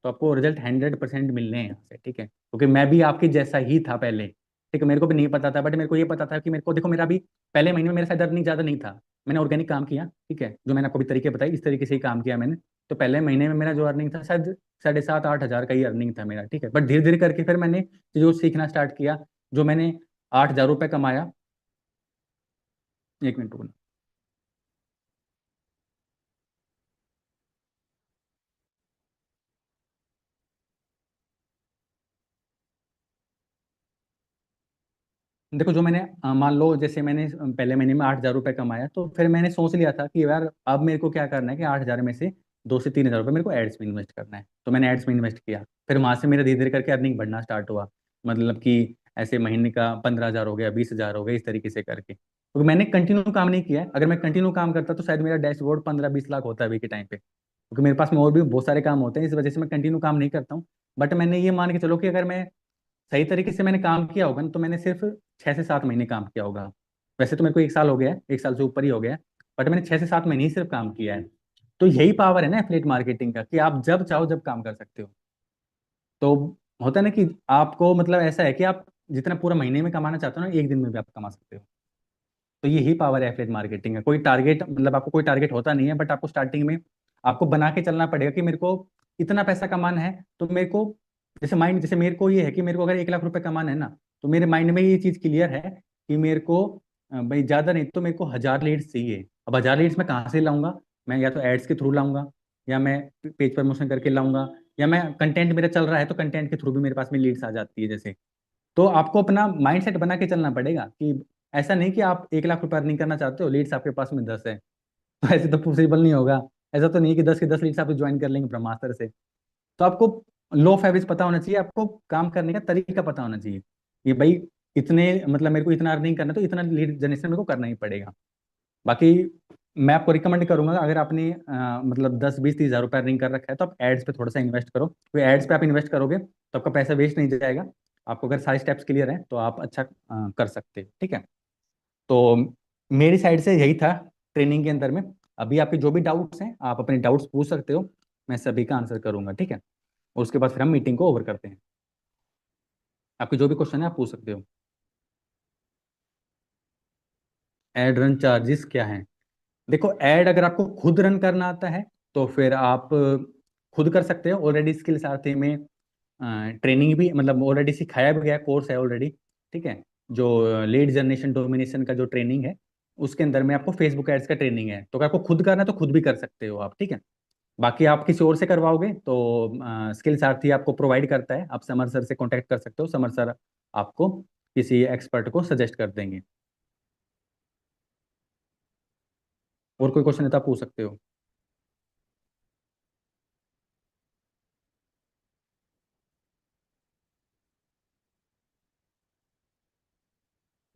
तो आपको रिजल्ट 100% मिलने हैं यहाँ से, ठीक है, क्योंकि मैं भी आपकी जैसा ही था पहले, ठीक है, मेरे को भी नहीं पता था, बट मेरे को ये पता था कि मेरे को देखो, मेरा भी पहले महीने में मेरा शायद अर्निंग ज़्यादा नहीं था। मैंने ऑर्गेनिक काम किया, ठीक है, जो मैंने आपको भी तरीके बताए, इस तरीके से ही काम किया मैंने। तो पहले महीने में मेरा जो अर्निंग था शायद 7,500-8,000 का ही अर्निंग था मेरा, ठीक है, बट धीरे धीरे करके फिर मैंने चीज़ों को सीखना स्टार्ट किया, जो मैंने 8,000 रुपये कमाया। एक मिनट रुकना। देखो, जो मैंने मान लो जैसे मैंने पहले महीने में 8,000 रुपये कमाया, तो फिर मैंने सोच लिया था कि यार अब मेरे को क्या करना है कि 8,000 में से 2 से 3 हज़ार रुपये मेरे को एड्स में इन्वेस्ट करना है, तो मैंने एड्स में इन्वेस्ट किया। फिर वहां से मेरा धीरे धीरे करके अर्निंग बढ़ना स्टार्ट हुआ, मतलब कि ऐसे महीने का 15,000 हो गया, 20,000 हो गया, इस तरीके से करके, क्योंकि मैंने कंटिन्यू काम नहीं किया है। अगर मैं कंटिन्यू काम करता तो शायद मेरा डैशबोर्ड 15-20 लाख होता अभी के टाइम पे, क्योंकि मेरे पास में और भी बहुत सारे काम होते हैं, इस वजह से मैं कंटिन्यू काम नहीं करता हूँ। बट मैंने ये मान के चलो कि अगर मैं सही तरीके से मैंने काम किया होगा ना, तो मैंने सिर्फ 6 से 7 महीने काम किया होगा। वैसे तो मेरे को 1 साल हो गया है, 1 साल से ऊपर ही हो गया है, बट मैंने 6 से 7 महीने ही सिर्फ काम किया है। तो यही पावर है ना एफिलिएट मार्केटिंग का, कि आप जब चाहो जब काम कर सकते हो। तो होता है ना कि आपको मतलब ऐसा है कि आप जितना पूरा महीने में कमाना चाहते हो ना, एक दिन में भी आप कमा सकते हो। तो यही पावर है एफिलिएट मार्केटिंग का। कोई टारगेट, मतलब आपको कोई टारगेट होता नहीं है, बट आपको स्टार्टिंग में आपको बना के चलना पड़ेगा कि मेरे को इतना पैसा कमाना है, तो मेरे को जैसे माइंड, जैसे मेरे को ये है कि मेरे को अगर 1 लाख रुपए कमाना है ना, तो मेरे माइंड में ये चीज क्लियर है कि मेरे को भाई ज्यादा नहीं तो मेरे को 1,000 लीड्स चाहिए। अब 1,000 लीड्स मैं कहाँ से लाऊंगा? मैं या तो एड्स के थ्रू लाऊंगा, या मैं पेज प्रमोशन करके लाऊंगा, या मैं कंटेंट मेरा चल रहा है तो कंटेंट के थ्रू भी मेरे पास में लीड्स आ जाती है जैसे। तो आपको अपना माइंड सेट बना के चलना पड़ेगा कि ऐसा नहीं कि आप 1 लाख रुपए अर्निंग करना चाहते हो, लीड्स आपके पास में 10 है, तो ऐसे तो पॉसिबल नहीं होगा। ऐसा तो नहीं है कि 10 के 10 लीड्स आप ज्वाइन कर लेंगे ब्रह्मास्त्र से। तो आपको लो ऑफ एवरेज पता होना चाहिए, आपको काम करने का तरीका पता होना चाहिए कि भाई इतने, मतलब मेरे को इतना अर्निंग करना है, तो इतना लीड जनरेशन मेरे को करना ही पड़ेगा। बाकी मैं आपको रिकमेंड करूंगा, अगर आपने मतलब 10, 20, 30 हज़ार रुपये अर्निंग कर रखा है, तो आप एड्स पे थोड़ा सा इन्वेस्ट करो, क्योंकि एड्स पे आप इन्वेस्ट करोगे तो आपका पैसा वेस्ट नहीं जाएगा। आपको अगर सारे स्टेप्स क्लियर हैं तो आप अच्छा कर सकते हैं, ठीक है। तो मेरी साइड से यही था ट्रेनिंग के अंदर में। अभी आपके जो भी डाउट्स हैं आप अपने डाउट्स पूछ सकते हो, मैं सभी का आंसर करूंगा, ठीक है। और उसके बाद फिर हम मीटिंग को ओवर करते हैं। आपके जो भी क्वेश्चन है आप पूछ सकते हो। एड रन चार्जेस क्या हैं? देखो, ऐड अगर आपको खुद रन करना आता है तो फिर आप खुद कर सकते हो। ऑलरेडी स्किल सारथी में ट्रेनिंग भी, मतलब ऑलरेडी सिखाया भी गया, कोर्स है ऑलरेडी, ठीक है। जो लीड जनरेशन डोमिनेशन का जो ट्रेनिंग है, उसके अंदर में आपको फेसबुक एड्स का ट्रेनिंग है, तो अगर आपको खुद करना है तो खुद भी कर सकते हो आप, ठीक है। बाकी आप किसी और से करवाओगे तो स्किल सारथी आपको प्रोवाइड करता है, आप समर सर से कॉन्टेक्ट कर सकते हो, समर सर आपको किसी एक्सपर्ट को सजेस्ट कर देंगे। और कोई क्वेश्चन है तो आप पूछ सकते हो।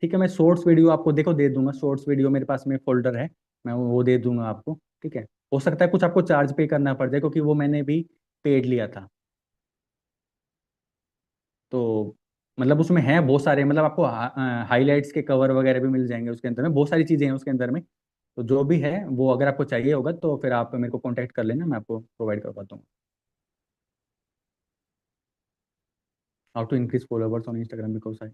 ठीक है, मैं शॉर्ट्स वीडियो आपको देखो दे दूंगा, शॉर्ट्स वीडियो मेरे पास में फोल्डर है, मैं वो दे दूंगा आपको, ठीक है। हो सकता है कुछ आपको चार्ज पे करना पड़ जाए, क्योंकि वो मैंने भी पेड लिया था। तो मतलब उसमें है बहुत सारे, मतलब आपको हाईलाइट्स के कवर वगैरह भी मिल जाएंगे उसके अंदर में, बहुत सारी चीज़ें हैं उसके अंदर में। तो जो भी है वो अगर आपको चाहिए होगा तो फिर आप मेरे को कांटेक्ट कर लेना, मैं आपको प्रोवाइड करवा दूंगा। How to increase followers on Instagram because I,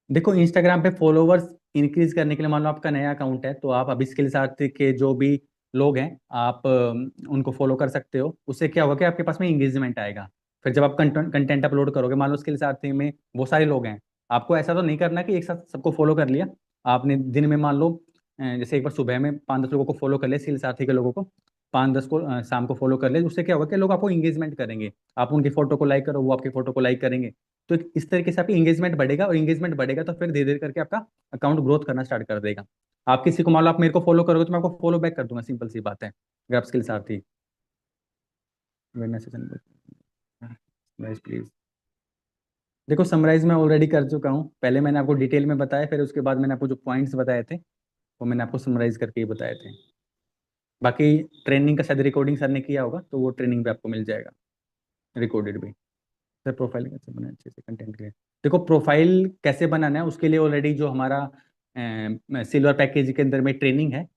देखो इंस्टाग्राम पे फॉलोवर्स इंक्रीज करने के लिए, मान लो आपका नया अकाउंट है, तो आप अभी इसके साथ के जो भी लोग हैं आप उनको फॉलो कर सकते हो। उससे क्या होगा कि आपके पास में इंगेजमेंट आएगा। फिर जब आप कंटेंट अपलोड करोगे, मान लो स्किल साथी में बहुत सारे लोग हैं, आपको ऐसा तो नहीं करना कि एक साथ सबको फॉलो कर लिया। आपने दिन में मान लो जैसे एक बार सुबह में 5-10 लोगों को फॉलो कर लिया, स्किल साथी के लोगों को 5-10 को शाम को फॉलो कर ले। उससे क्या होगा कि लोग आपको इंगेजमेंट करेंगे, आप उनकी फोटो को लाइक करो, वो आपकी फोटो को लाइक करेंगे। तो इस तरीके से आपकी इंगेजमेंट बढ़ेगा, और इंगेजमेंट बढ़ेगा तो फिर धीरे धीरे करके आपका अकाउंट ग्रोथ करना स्टार्ट कर देगा। आप किसी को मान लो आप मेरे को फॉलो करोगे तो मैं आपको फॉलो बैक कर दूंगा, सिंपल सी बात है, अगर आप स्किल साथी। प्लीज, देखो समराइज मैं ऑलरेडी कर चुका हूँ, पहले मैंने आपको डिटेल में बताया, फिर उसके बाद मैंने आपको जो पॉइंट्स बताए थे वो मैंने आपको समराइज करके ही बताए थे। बाकी ट्रेनिंग का शायद रिकॉर्डिंग सर ने किया होगा, तो वो ट्रेनिंग भी आपको मिल जाएगा, रिकॉर्डेड भी। सर प्रोफाइल कैसे बनाए अच्छे से कंटेंट के लिए? देखो प्रोफाइल कैसे बनाना है उसके लिए ऑलरेडी जो हमारा सिल्वर पैकेज के अंदर में ट्रेनिंग है,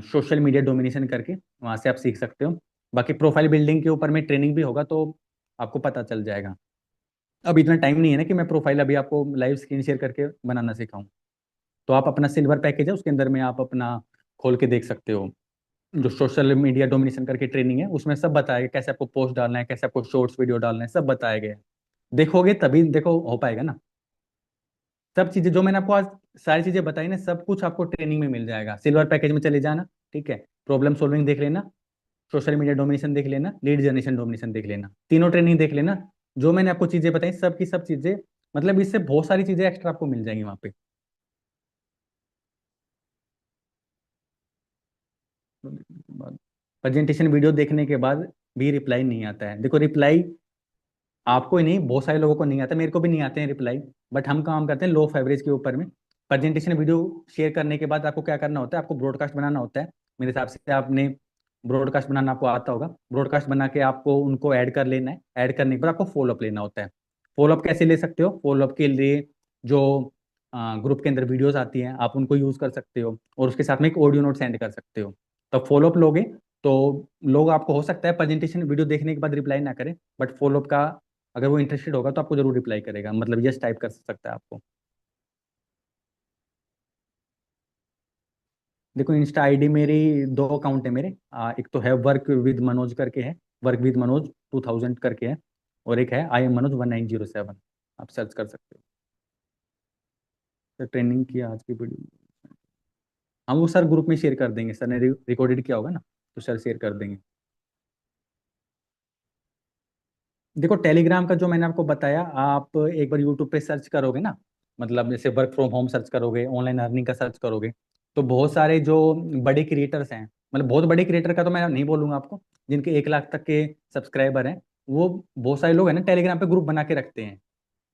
सोशल मीडिया डोमिनेशन करके, वहाँ से आप सीख सकते हो। बाकी प्रोफाइल बिल्डिंग के ऊपर में ट्रेनिंग भी होगा, तो आपको पता चल जाएगा। अब इतना टाइम नहीं है ना कि मैं प्रोफाइल अभी आपको लाइव स्क्रीन शेयर करके बनाना सिखाऊं। तो आप अपना सिल्वर पैकेज है, उसके अंदर में आप अपना खोल के देख सकते हो। जो सोशल मीडिया डोमिनेशन करके ट्रेनिंग है, उसमें सब बताया गया, कैसे आपको पोस्ट डालना है, कैसे आपको शॉर्ट्स वीडियो डालना है, सब बताया गया है। देखोगे तभी देखो हो पाएगा ना। सब चीजें जो मैंने आपको आज सारी चीजें बताई ना, सब कुछ आपको ट्रेनिंग में मिल जाएगा। सिल्वर पैकेज में चले जाना, ठीक है। प्रॉब्लम सॉल्विंग देख लेना, सोशल मीडिया डोमिनेशन देख लेना, लीड जनरेशन डोमिनेशन देख लेना, तीनों ट्रेनिंग देख लेना। जो मैंने आपको चीजें बताई, सब की सब चीजें, मतलब इससे बहुत सारी चीजें एक्स्ट्रा आपको मिल जाएंगी वहां पे। प्रेजेंटेशन वीडियो देखने के बाद भी रिप्लाई नहीं आता है। देखो रिप्लाई आपको ही नहीं, बहुत सारे लोगों को नहीं आता, मेरे को भी नहीं आते हैं रिप्लाई। बट हम काम करते हैं लो एवरेज के ऊपर में। प्रेजेंटेशन वीडियो शेयर करने के बाद आपको क्या करना होता है, आपको ब्रॉडकास्ट बनाना होता है। मेरे हिसाब से आपने ब्रॉडकास्ट बनाना आपको आता होगा। ब्रॉडकास्ट बना के आपको उनको ऐड कर लेना है। ऐड करने के बाद आपको फॉलोअप लेना होता है। फॉलोअप कैसे ले सकते हो? फॉलोअप के लिए जो ग्रुप के अंदर वीडियोस आती हैं, आप उनको यूज कर सकते हो, और उसके साथ में एक ऑडियो नोट सेंड कर सकते हो। तो फॉलोअप लोगे तो लोग आपको, हो सकता है प्रेजेंटेशन वीडियो देखने के बाद रिप्लाई ना करें, बट फॉलोअप का अगर वो इंटरेस्टेड होगा तो आपको जरूर रिप्लाई करेगा, मतलब यस टाइप कर सकता है आपको। देखो इंस्टा आईडी मेरी, दो अकाउंट है मेरे। एक तो है वर्क विद मनोज करके है, वर्क विद मनोज 2000 करके है। और एक है आई एम मनोज 1907। आप सर्च कर सकते हो। तो ट्रेनिंग की आज की वीडियो हम वो सर ग्रुप में शेयर कर देंगे, सर ने रिकॉर्डेड किया होगा ना, तो सर शेयर कर देंगे। देखो टेलीग्राम का जो मैंने आपको बताया, आप एक बार यूट्यूब पे सर्च करोगे ना, मतलब जैसे वर्क फ्रॉम होम सर्च करोगे, ऑनलाइन अर्निंग का सर्च करोगे, तो बहुत सारे जो बड़े क्रिएटर्स हैं, मतलब बहुत बड़े क्रिएटर का तो मैं नहीं बोलूंगा आपको, जिनके 1 लाख तक के सब्सक्राइबर हैं, वो बहुत सारे लोग हैं ना टेलीग्राम पे ग्रुप बना के रखते हैं।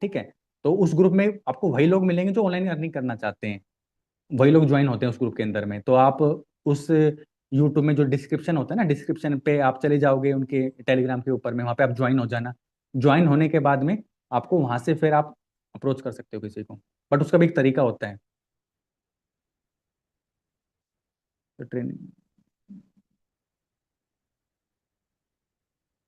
ठीक है। तो उस ग्रुप में आपको वही लोग मिलेंगे जो ऑनलाइन अर्निंग करना चाहते हैं। वही लोग ज्वाइन होते हैं उस ग्रुप के अंदर में। तो आप उस यूट्यूब में जो डिस्क्रिप्शन होता है ना, डिस्क्रिप्शन पे आप चले जाओगे उनके टेलीग्राम के ऊपर में, वहाँ पे आप ज्वाइन हो जाना। ज्वाइन होने के बाद में आपको वहाँ से फिर आप अप्रोच कर सकते हो किसी को, बट उसका भी एक तरीका होता है। तो ट्रेनिंग,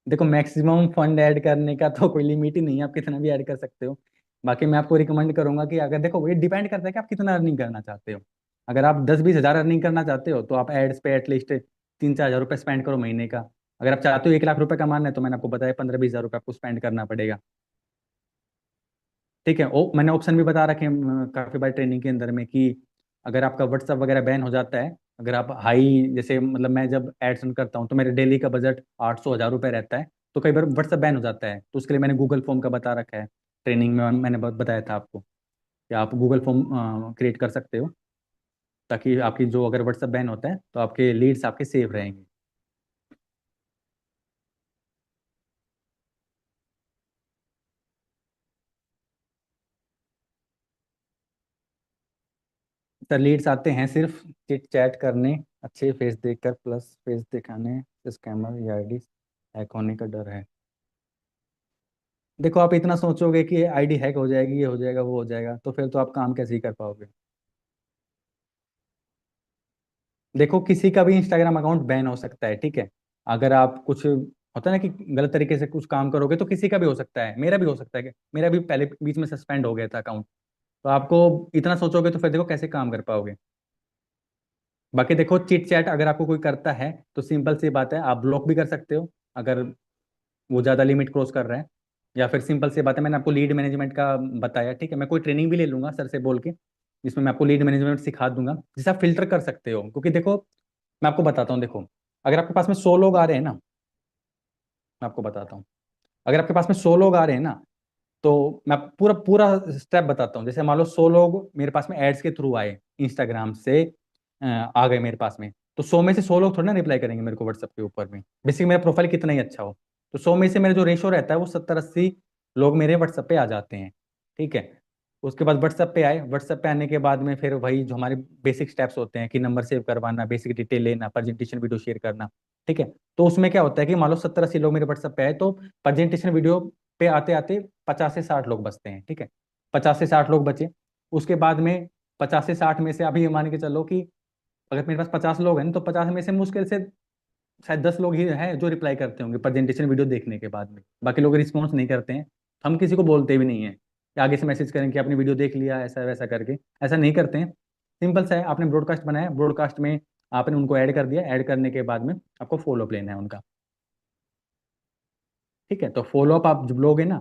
देखो मैक्सिमम फंड ऐड करने का तो कोई लिमिट ही नहीं है, आप कितना भी ऐड कर सकते हो। बाकी मैं आपको रिकमेंड करूंगा कि अगर, देखो ये डिपेंड करता है कि आप कितना अर्निंग करना चाहते हो। अगर आप 10-20 हज़ार अर्निंग करना चाहते हो तो आप एड्स पे एटलीस्ट 3-4 हज़ार रुपये स्पेंड करो महीने का। अगर आप चाहते हो 1 लाख रुपए कमाना है, तो मैंने आपको बताया 15-20 हज़ार रुपये आपको स्पेंड करना पड़ेगा। ठीक है। ओ मैंने ऑप्शन भी बता रखे हैं काफी बार ट्रेनिंग के अंदर में, कि अगर आपका व्हाट्सअप वगैरह बैन हो जाता है, अगर आप हाई, जैसे मतलब मैं जब एड्स रन करता हूँ तो मेरे डेली का बजट 800-1000 रुपये रहता है, तो कई बार व्हाट्सअप बैन हो जाता है, तो उसके लिए मैंने गूगल फॉर्म का बता रखा है। ट्रेनिंग में मैंने बताया था आपको कि आप गूगल फॉर्म क्रिएट कर सकते हो, ताकि आपकी जो, अगर व्हाट्सअप बैन होता है तो आपके लीड्स आपके सेव रहेंगे। सर लीड्स आते हैं सिर्फ चिट चैट करने, अच्छे फेस देखकर, प्लस फेस दिखाने, स्कैमर या आईडी हैक होने का डर है। देखो आप इतना सोचोगे कि आईडी हैक हो जाएगी, ये हो जाएगा, वो हो जाएगा, तो फिर तो आप काम कैसे ही कर पाओगे। देखो किसी का भी इंस्टाग्राम अकाउंट बैन हो सकता है, ठीक है। अगर आप कुछ, होता है ना कि गलत तरीके से कुछ काम करोगे, तो किसी का भी हो सकता है, मेरा भी हो सकता है कि मेरा भी पहले बीच में सस्पेंड हो गया था अकाउंट। तो आपको इतना सोचोगे तो फिर देखो कैसे काम कर पाओगे। बाकी देखो चिट चैट अगर आपको कोई करता है तो सिंपल सी बात है, आप ब्लॉक भी कर सकते हो अगर वो ज़्यादा लिमिट क्रॉस कर रहा है। या फिर सिंपल सी बात है, मैंने आपको लीड मैनेजमेंट का बताया, ठीक है। मैं कोई ट्रेनिंग भी ले लूंगा सर से बोल के, जिसमें मैं आपको लीड मैनेजमेंट सिखा दूंगा, जिससे आप फिल्टर कर सकते हो। क्योंकि देखो मैं आपको बताता हूँ, देखो अगर आपके पास में 100 लोग आ रहे हैं ना, मैं आपको बताता हूँ, अगर आपके पास में 100 लोग आ रहे हैं ना, तो मैं पूरा पूरा स्टेप बताता हूँ। जैसे मान लो 100 लोग मेरे पास में एड्स के थ्रू आए, इंस्टाग्राम से आ गए मेरे पास में, तो 100 में से 100 लोग थोड़ा ना रिप्लाई करेंगे मेरे को व्हाट्सएप के ऊपर में, बेसिक मेरा प्रोफाइल कितना ही अच्छा हो। तो 100 में से मेरा जो रेशो रहता है वो 70-80 लोग मेरे व्हाट्सएप पे आ जाते हैं। ठीक है। उसके बाद व्हाट्सएप पे आए, व्हाट्सएप पे आने के बाद में फिर वही जो हमारे बेसिक स्टेप्स होते हैं, कि नंबर सेव करवाना, बेसिक डिटेल लेना, प्रेजेंटेशन वीडियो शेयर करना। ठीक है। तो उसमें क्या होता है कि मान लो 70-80 लोग मेरे व्हाट्सएप पे आए, तो प्रेजेंटेशन वीडियो पे आते आते 50 से 60 लोग बचते हैं। ठीक है। 50 से 60 लोग बचे। उसके बाद में 50 से 60 में से आप ये मान के चलो कि अगर मेरे पास 50 लोग हैं ना, तो 50 में से मुश्किल से शायद 10 लोग ही हैं जो रिप्लाई करते होंगे प्रेजेंटेशन वीडियो देखने के बाद में। बाकी लोग रिस्पॉन्स नहीं करते हैं। हम किसी को बोलते भी नहीं है कि आगे से मैसेज करें कि आपने वीडियो देख लिया, ऐसा वैसा करके ऐसा नहीं करते हैं। सिंपल सा है, आपने ब्रॉडकास्ट बनाया, ब्रॉडकास्ट में आपने उनको ऐड कर दिया, ऐड करने के बाद में आपको फॉलोअप लेना है उनका। ठीक है, तो फॉलोअप आप जब लोगे ना,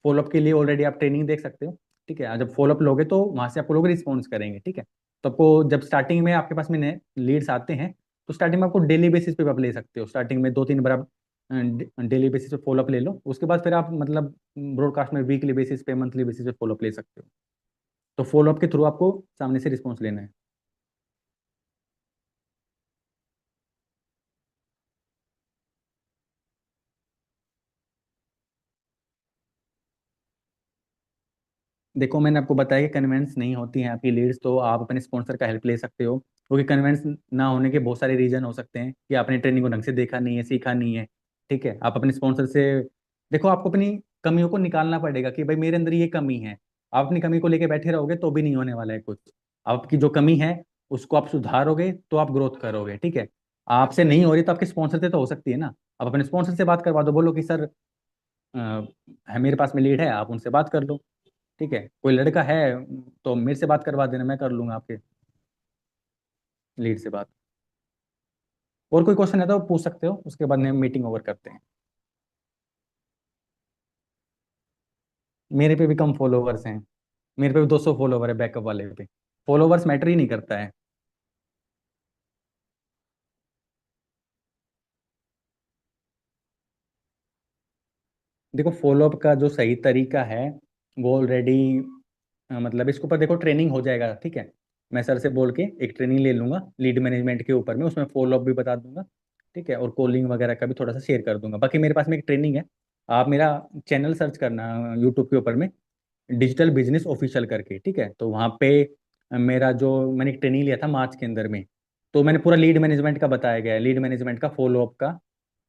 फॉलोअप के लिए ऑलरेडी आप ट्रेनिंग देख सकते हो। ठीक है, जब फॉलोअप लोगे तो वहां से आपको लोग रिस्पॉन्स करेंगे। ठीक है, तो आपको जब स्टार्टिंग में आपके पास में नए लीड्स आते हैं, तो स्टार्टिंग में आपको डेली बेसिस पे आप ले सकते हो। स्टार्टिंग में 2-3 बार आप डेली बेसिस पे फॉलोअप ले लो, उसके बाद फिर आप मतलब ब्रॉडकास्ट में वीकली बेसिस पे, मंथली बेसिस पे फॉलोअप ले सकते हो। तो फॉलोअप के थ्रू आपको सामने से रिस्पॉन्स लेना है। देखो मैंने आपको बताया कि कन्वेंस नहीं होती हैं आपकी लीड्स, तो आप अपने स्पॉन्सर का हेल्प ले सकते हो, क्योंकि कन्वेंस ना होने के बहुत सारे रीजन हो सकते हैं कि आपने ट्रेनिंग को ढंग से देखा नहीं है, सीखा नहीं है। ठीक है, आप अपने स्पॉन्सर से देखो, आपको अपनी कमियों को निकालना पड़ेगा कि भाई मेरे अंदर ये कमी है। आप अपनी कमी को लेके बैठे रहोगे तो भी नहीं होने वाला है कुछ। आपकी जो कमी है उसको आप सुधारोगे तो आप ग्रोथ करोगे। ठीक है, आपसे नहीं हो रही तो आपके स्पॉन्सर से तो हो सकती है ना। आप अपने स्पॉन्सर से बात करवा दो, बोलो कि सर है मेरे पास में लीड है, आप उनसे बात कर लो। ठीक है, कोई लड़का है तो मेरे से बात करवा देना, मैं कर लूंगा आपके लीड से बात। और कोई क्वेश्चन है तो पूछ सकते हो, उसके बाद हम मीटिंग ओवर करते हैं। मेरे पे भी कम फॉलोवर्स हैं। मेरे पे भी 200 फॉलोवर है बैकअप वाले पे। फॉलोवर्स मैटर ही नहीं करता है। देखो फॉलोअप का जो सही तरीका है वो ऑलरेडी मतलब इसके ऊपर देखो ट्रेनिंग हो जाएगा। ठीक है, मैं सर से बोल के एक ट्रेनिंग ले लूंगा लीड मैनेजमेंट के ऊपर में, उसमें फॉलोअप भी बता दूंगा। ठीक है, और कॉलिंग वगैरह का भी थोड़ा सा शेयर कर दूंगा। बाकी मेरे पास में एक ट्रेनिंग है, आप मेरा चैनल सर्च करना यूट्यूब के ऊपर में, डिजिटल बिजनेस ऑफिशियल करके। ठीक है, तो वहाँ पे मेरा जो मैंने एक ट्रेनिंग लिया था मार्च के अंदर में, तो मैंने पूरा लीड मैनेजमेंट का बताया गया है, लीड मैनेजमेंट का, फॉलोअप का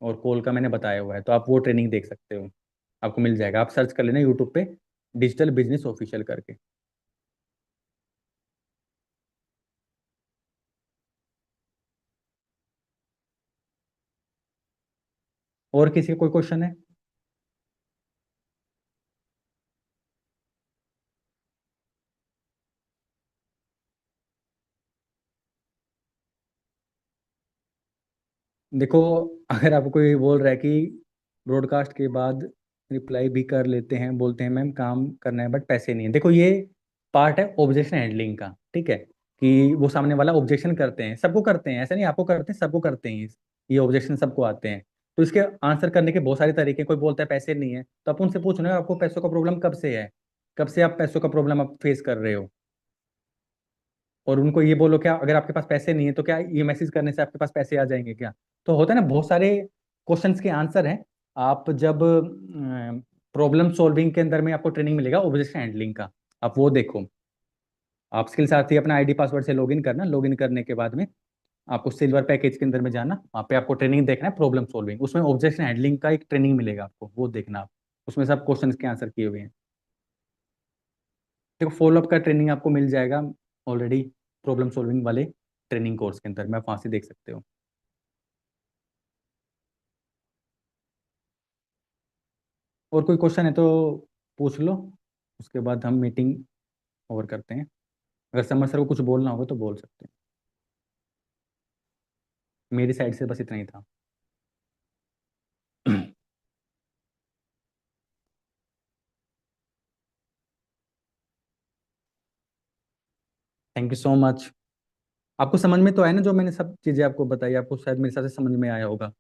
और कॉल का मैंने बताया हुआ है। तो आप वो ट्रेनिंग देख सकते हो, आपको मिल जाएगा। आप सर्च कर लेना यूट्यूब पे डिजिटल बिजनेस ऑफिशियल करके। और किसी का कोई क्वेश्चन है? देखो अगर आपको कोई बोल रहा है कि ब्रॉडकास्ट के बाद रिप्लाई भी कर लेते हैं, बोलते हैं मैम काम करना है बट पैसे नहीं है, देखो ये पार्ट है ऑब्जेक्शन हैंडलिंग का। ठीक है, कि वो सामने वाला ऑब्जेक्शन करते हैं, सबको करते हैं, ऐसा नहीं आपको करते हैं, सबको करते हैं ये ऑब्जेक्शन सबको आते हैं। तो इसके आंसर करने के बहुत सारे तरीके हैं। कोई बोलता है पैसे नहीं है, तो आप उनसे पूछना है आपको पैसों का प्रॉब्लम कब से है, कब से आप पैसों का प्रॉब्लम आप फेस कर रहे हो। और उनको ये बोलो क्या, अगर आपके पास पैसे नहीं है तो क्या ये मैसेज करने से आपके पास पैसे आ जाएंगे क्या? तो होता है ना, बहुत सारे क्वेश्चंस के आंसर हैं। आप जब प्रॉब्लम सॉल्विंग के अंदर में आपको ट्रेनिंग मिलेगा ऑब्जेक्शन हैंडलिंग का, आप वो देखो। आप स्किल साथ ही अपना आईडी पासवर्ड से लॉगिन करना, लॉगिन करने के बाद में आपको सिल्वर पैकेज के अंदर में जाना, वहाँ पे आपको ट्रेनिंग देखना है प्रॉब्लम सॉल्विंग, उसमें ऑब्जेक्शन हैंडलिंग का एक ट्रेनिंग मिलेगा आपको, वो देखना आप। उसमें सब क्वेश्चंस के आंसर किए हुए हैं। देखो फॉलोअप का ट्रेनिंग आपको मिल जाएगा ऑलरेडी प्रॉब्लम सॉल्विंग वाले ट्रेनिंग कोर्स के अंदर में, आप वहाँ से देख सकते हो। और कोई क्वेश्चन है तो पूछ लो, उसके बाद हम मीटिंग ओवर करते हैं। अगर समर सर को कुछ बोलना होगा तो बोल सकते हैं। मेरी साइड से बस इतना ही था। Thank you so much. आपको समझ में तो आया ना जो मैंने सब चीज़ें आपको बताई, आपको शायद मेरे हिसाब से समझ में आया होगा।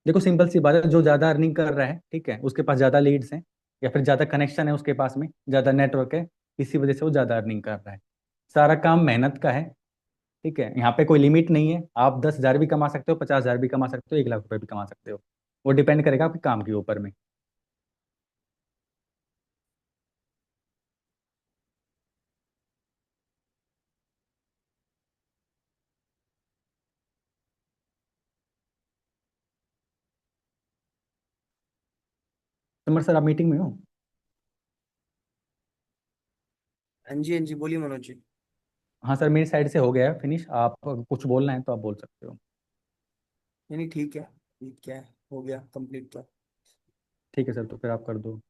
देखो सिंपल सी बात है, जो ज़्यादा अर्निंग कर रहा है, ठीक है, उसके पास ज़्यादा लीड्स हैं, या फिर ज़्यादा कनेक्शन है उसके पास में, ज़्यादा नेटवर्क है, इसी वजह से वो ज़्यादा अर्निंग कर रहा है। सारा काम मेहनत का है। ठीक है, यहाँ पे कोई लिमिट नहीं है, आप 10,000 भी कमा सकते हो, 50,000 भी कमा सकते हो, 1 लाख रुपए भी कमा सकते हो। वो डिपेंड करेगा आपके काम के ऊपर में। समर सर आप मीटिंग में हो? हाँ जी बोलिए मनोज जी। हाँ सर, मेरी साइड से हो गया है फिनिश। आप कुछ बोलना है तो आप बोल सकते हो। नहीं नहीं ठीक है, ठीक है, हो गया कंप्लीट तो। ठीक है सर, तो फिर आप कर दो।